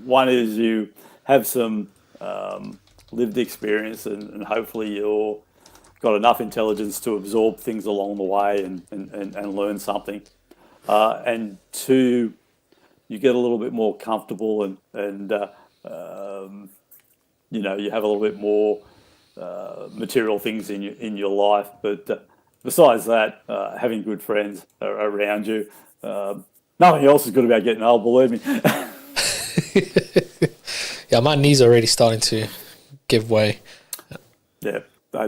One is you have some lived experience, and hopefully you're got enough intelligence to absorb things along the way and learn something. And two, you get a little bit more comfortable and you know, you have a little bit more material things in your life. But besides that, having good friends around you, nothing else is good about getting old, believe me. Yeah, my knees are already starting to give way. Yeah,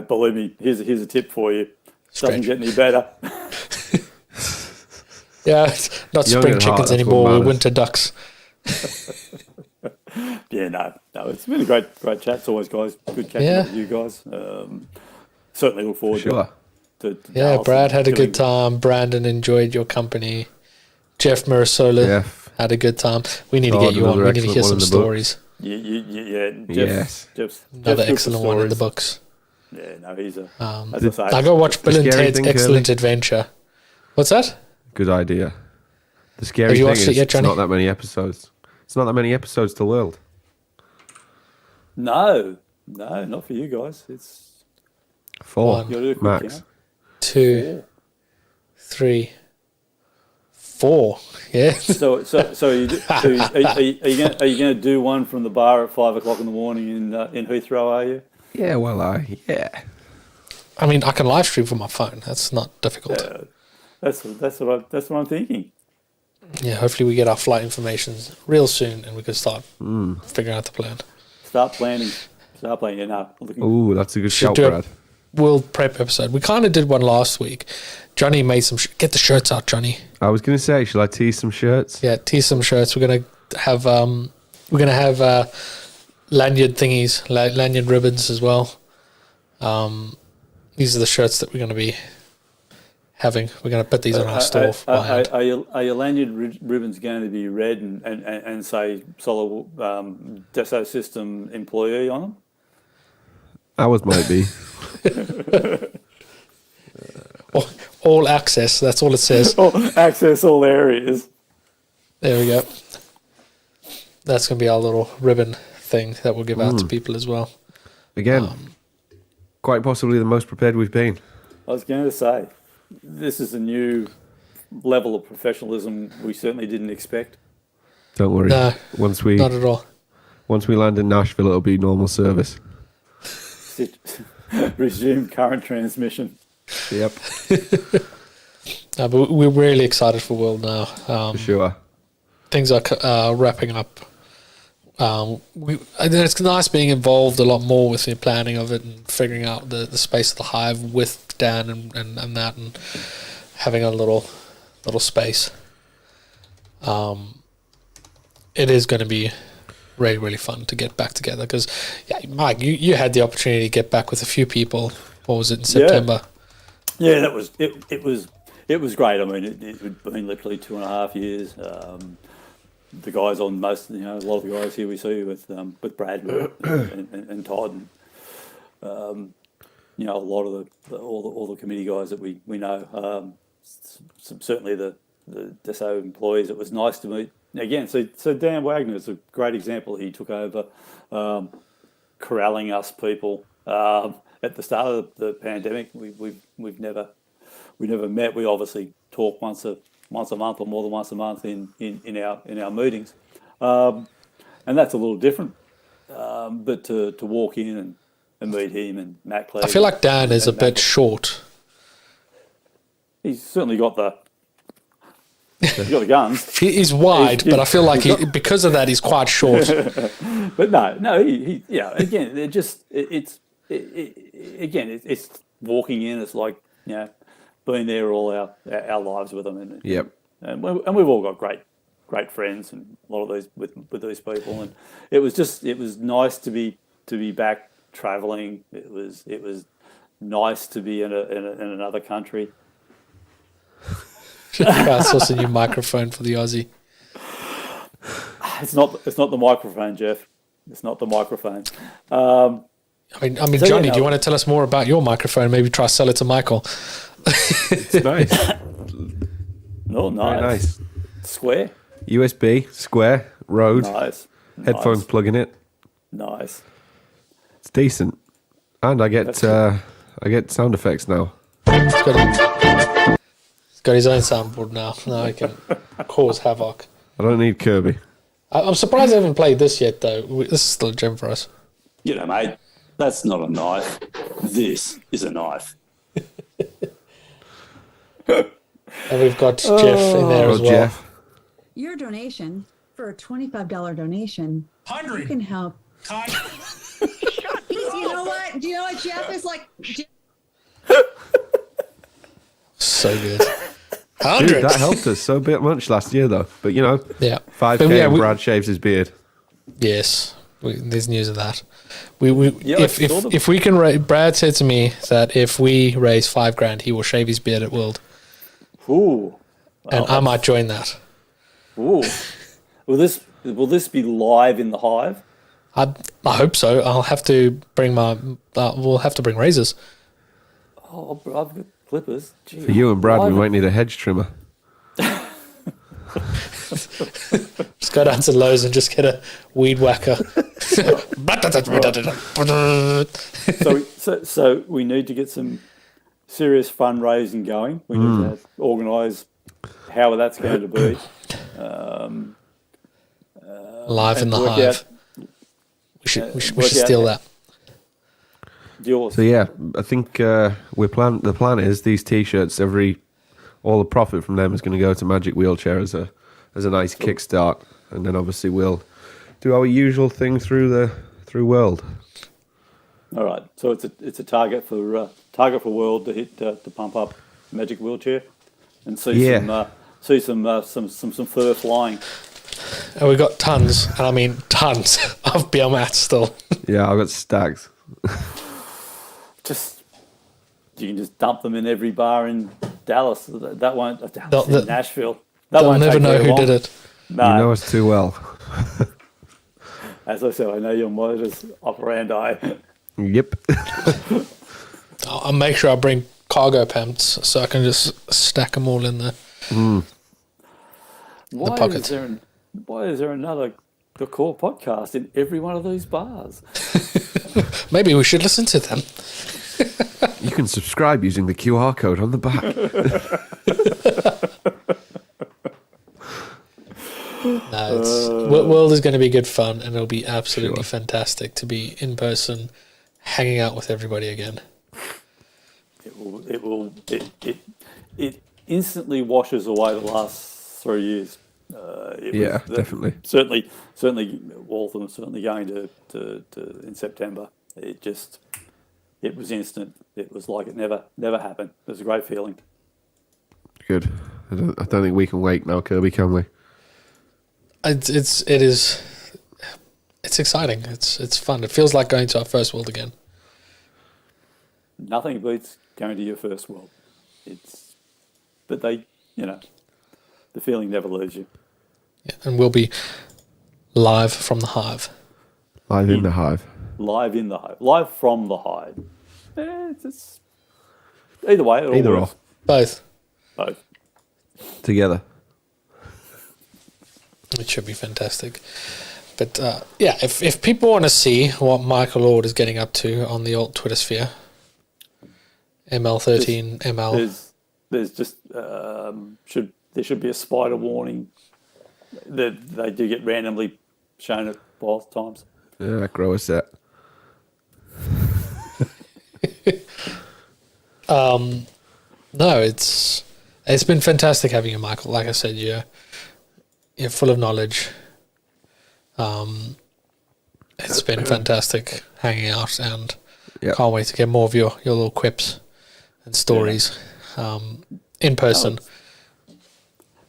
believe me, here's a tip for you. Doesn't get any better. Yeah, it's not spring chickens anymore, we're winter ducks. Yeah, no, it's been a great chat. It's always, guys, good catching up with you guys. Certainly look forward to yeah, Brad had a good time. Brandon enjoyed your company. Jeff Mirasola had a good time. We need to get you on. We need to hear some stories. Yeah. Jeff's another excellent one in the books. Yeah, no, he's a. I go watch Bill and Ted's Excellent Adventure. What's that? Good idea. The scary thing is it's not that many episodes. It's not that many episodes to the world. No, not for you guys. It's 4 max. 2, 3, 4. Yeah. So are you going to do one from the bar at 5 o'clock in the morning in Heathrow? Are you? Yeah. Well, yeah. I mean, I can live stream from my phone. That's not difficult. That's what I'm thinking. Yeah, hopefully we get our flight information real soon and we can start figuring out the plan. Start planning. Yeah, no. Ooh, that's a good shout, Brad. World prep episode. We kind of did one last week. Johnny made some. Get the shirts out, Johnny. I was going to say, shall I tease some shirts? Yeah, tease some shirts. We're gonna have lanyard thingies, lanyard ribbons as well. These are the shirts that we're going to be having. We're going to put these on our store. Are your lanyard ribbons going to be red and say Solid Deso System employee on them? Ours might be. All access, that's all it says. All access, all areas. There we go. That's going to be our little ribbon thing that we'll give out to people as well. Again, quite possibly the most prepared we've been. I was going to say, this is a new level of professionalism we certainly didn't expect. Don't worry. No, not at all. Once we land in Nashville, it'll be normal service. Resume current transmission. Yep. But we're really excited for World now. For sure. Things are wrapping up. And it's nice being involved a lot more with the planning of it and figuring out the space of the hive with Dan and that, and having a little space. It is going to be really, really fun to get back together because, Mike, you had the opportunity to get back with a few people. What was it, in September? Yeah, that was it was great. I mean, it had been literally 2.5 years. The guys on most, a lot of the guys here we see with Brad and Todd, and a lot of all the committee guys that we know. Certainly the the Dassault employees. It was nice to meet again. So Dan Wagner is a great example. He took over, corralling us people at the start of the pandemic. We've never met. We obviously talk once a month or more than once a month in our meetings, and that's a little different. But to walk in and meet him and Matt Clegg. I feel like Dan is a bit short. He's certainly got the guns. He's wide, but I feel like because of that, he's quite short. But no, he again, it's walking in. It's like being there all our lives with them, and Yep. and we've all got great friends and a lot of these with these people, and it was nice to be back traveling. It was nice to be in another country. Source a new microphone for the Aussie. It's not the microphone, Jeff. It's not the microphone. I mean, So, Jonny, do you want to tell us more about your microphone? Maybe try sell it to Michael. It's nice. No, nice. Very nice. Square. USB, square, Rode, Nice. headphones plug in it. Nice. It's decent. And I get sound effects now. He's got his own soundboard now. Now he can cause havoc. I don't need Kirby. I'm surprised I haven't played this yet, though. This is still a gem for us. Mate, that's not a knife. This is a knife. And we've got Jeff in there as well. Jeff. Your donation for a $25 donation. 100. You can help. You know what? Do you know what Jeff is like? So good. Dude, 100. that helped us so much last year, though. But, Yeah. 5K But yeah, and we- Brad shaves his beard. Yes. There's news of that. Yeah, I saw them. If we can, Brad said to me that if we raise $5,000, he will shave his beard at World, Ooh. and I might join that. Ooh. Will this be live in the hive? I hope so. I'll have to bring we'll have to bring razors. Oh, I've got clippers. Gee, For you and Brad, we live- might need a hedge trimmer. Just go down to Lowe's and just get a weed whacker. So we need to get some serious fundraising going. We need to organise how that's going to be. Live in and the work hive. out- We should work out- steal that. Yours. So yeah, I think the plan is these T-shirts. All the profit from them is going to go to Magic Wheelchair as a nice kickstart, and then obviously we'll do our usual thing through World. All right. So it's a target for World to hit to pump up Magic Wheelchair and see some fur flying. And we got tons, and I mean tons of beer mats still. Yeah, I've got stacks. You can just dump them in every bar in Dallas. That won't. They'll- Nashville. That They'll won't never take know very who long. did it. No, You know us too well. as I said, I know your modus operandi. Yep. I'll make sure I bring cargo pants so I can just stack them all in there. Why pockets. is there another The Core podcast in every one of these bars? Maybe we should listen to them. You can subscribe using the QR code on the back. No, World is going to be good fun, and it'll be absolutely fantastic to be in person, hanging out with everybody again. It instantly washes away the last 3 years. Definitely. Certainly, Waltham is certainly going to in September. It was instant. It was like it never happened. It was a great feeling. Good. I don't think we can wait now, Kirby, can we? It is exciting. It's fun. It feels like going to our first World again. Nothing beats going to your first World. But the feeling never leaves you. Yeah, and we'll be live from the hive. Live in the hive. Live in the hive. Live from the hive. It's either way. It all Either works. or. Both. Both. Together. It should be fantastic. But yeah, if people want to see what Michael Lord is getting up to on the old Twitter sphere, ML13 ML. There's just there should be a spider warning that they do get randomly shown at both times. Yeah, grow a set. No, it's been fantastic having you, Michael. Like I said, you're full of knowledge. It's been fantastic hanging out, and can't wait to get more of your little quips and stories in person.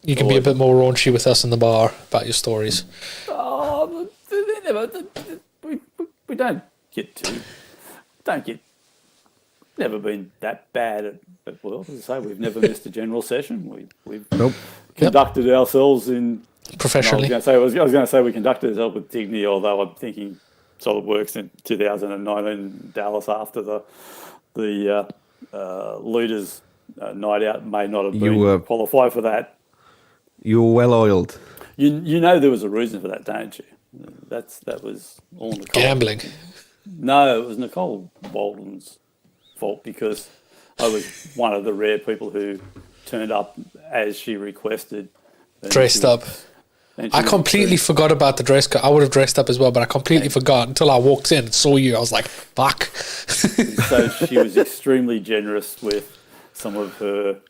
You can be a bit more raunchy with us in the bar about your stories. Oh, we don't get never been that bad at well, as I say, we've never missed a general session. We've conducted ourselves in professionally. I was going to say we conducted ourselves with dignity, although I'm thinking Solidworks in 2019 Dallas after the Looters night out may not have been qualified for that. You were well oiled. You know there was a reason for that, don't you? That was all Nicole. Gambling. No, it was Nicole Walden's fault because I was one of the rare people who turned up as she requested. Dressed up. I completely forgot about the dress code. I would have dressed up as well, but I completely forgot until I walked in and saw you. I was like, fuck. So she was extremely generous with some of her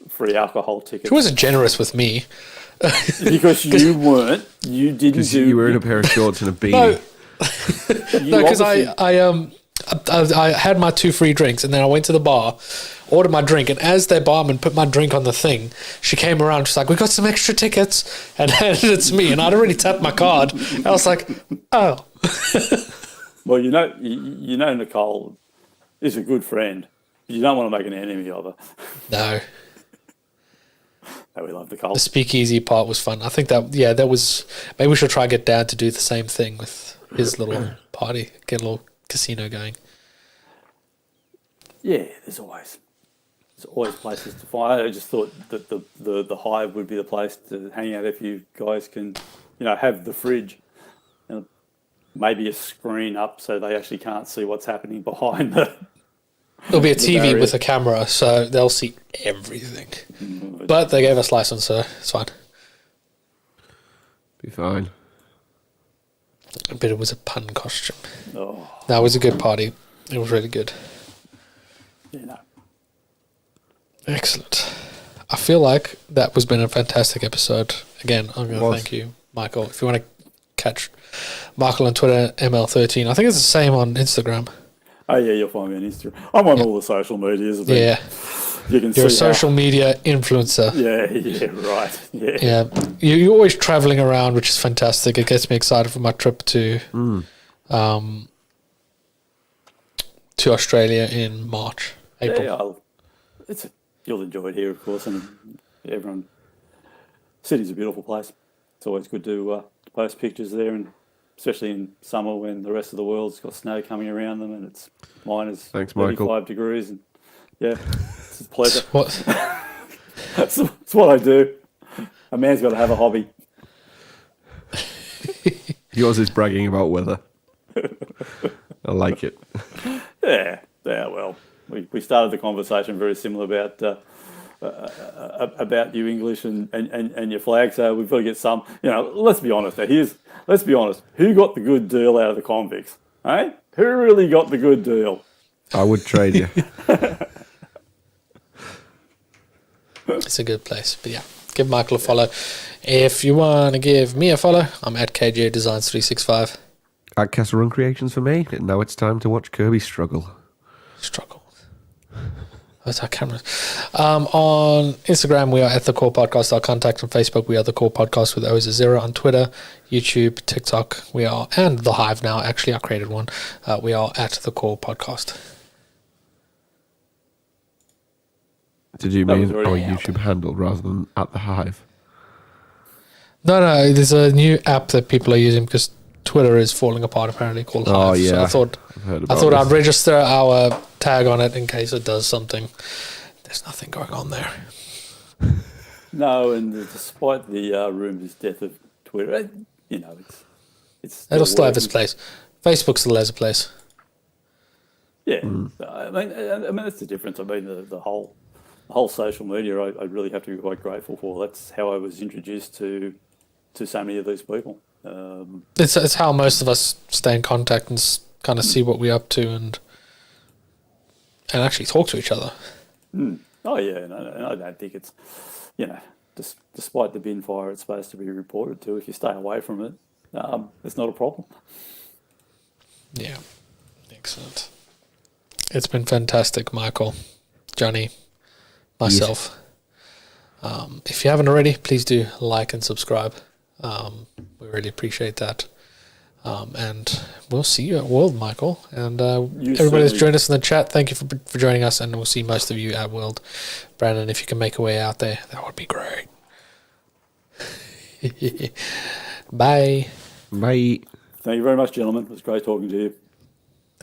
free alcohol tickets. She wasn't generous with me. Because you weren't. You didn't do... You were in a pair of shorts and a beanie. No, because I had my 2 free drinks, and then I went to the bar, ordered my drink, and as their barman put my drink on the thing, she came around, she's like, we got some extra tickets, and handed it to me, and I'd already tapped my card. I was like, oh. Well, you know Nicole is a good friend. You don't want to make an enemy of her. No. We love Nicole. The speakeasy part was fun. I think that was, maybe we should try and get Dad to do the same thing with his little party, get a little casino going. Yeah, there's always places to find. I just thought that the Hive would be the place to hang out if you guys can, have the fridge and maybe a screen up so they actually can't see what's happening behind the. There'll be a TV with a camera, so they'll see everything. But they gave us license, so it's fine. Be fine. But it was a pun costume. Oh. That was a good party. It was really good. Excellent. I feel like that has been a fantastic episode. Again, I'm going to thank you, Michael. If you want to catch Michael on Twitter, ML13. I think it's the same on Instagram. Oh, yeah, you'll find me on Instagram. I'm on all the social medias. Yeah. You're a social media influencer. Yeah, right. Yeah. You're always traveling around, which is fantastic. It gets me excited for my trip to Australia in April. Yeah, you'll enjoy it here, of course, and Sydney's a beautiful place. It's always good to post pictures there, and especially in summer when the rest of the world's got snow coming around them, and it's minus 35 degrees, and it's a pleasure. That's what I do. A man's got to have a hobby. Yours is bragging about weather. I like it. Yeah. Well, we started the conversation very similar about you English and your flag. So we've got to get some. Let's be honest. Let's be honest. Who got the good deal out of the convicts? Eh? Who really got the good deal? I would trade you. It's a good place. But yeah, give Michael a follow. If you want to give me a follow, I'm at KJ Designs 365. At Castle Run Creations for me. And now it's time to watch Kirby struggle. Where's our cameras? On Instagram, we are at The Core Podcast. Our contact on Facebook, we are The Core Podcast with O's a zero. On Twitter, YouTube, TikTok, we are, and The Hive now. Actually, I created one. We are at The Core Podcast. Did you mean our YouTube handle rather than at The Hive? No, there's a new app that people are using because Twitter is falling apart apparently called Hive. Oh, yeah. So I thought I'd register our tag on it in case it does something. There's nothing going on there. No, and despite the rumours death of Twitter. You know, it's It'll still have its working. place. Facebook still has a place. Yeah, I mean, that's the difference. I mean, the whole social media. I really have to be quite grateful for. That's how I was introduced to so many of these people. It's how most of us stay in contact and kind of see what we're up to and actually talk to each other. Oh yeah, and I don't think it's, you know, despite the bin fire it's supposed to be reported to. If you stay away from it, it's not a problem. Yeah, excellent. It's been fantastic, Michael, Jonny, myself. If you haven't already, please do like and subscribe. We really appreciate that. And we'll see you at World, Michael. And everybody that's joined us in the chat, thank you for joining us. And we'll see most of you at World. Brandon, if you can make a way out there, that would be great. Bye. Bye. Thank you very much, gentlemen. It was great talking to you.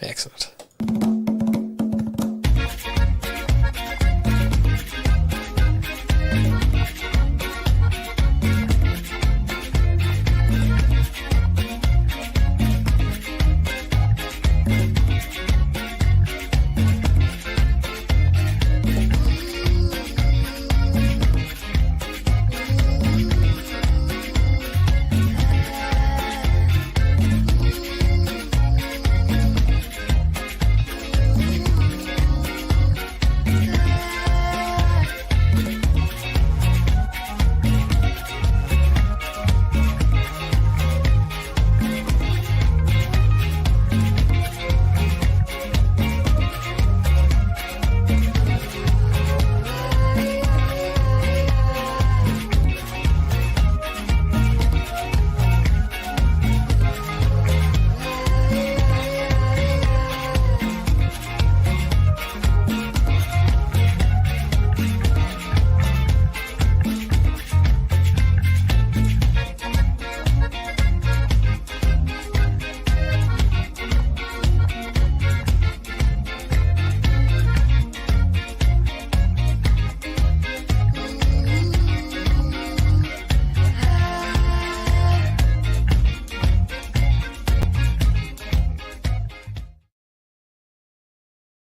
Excellent.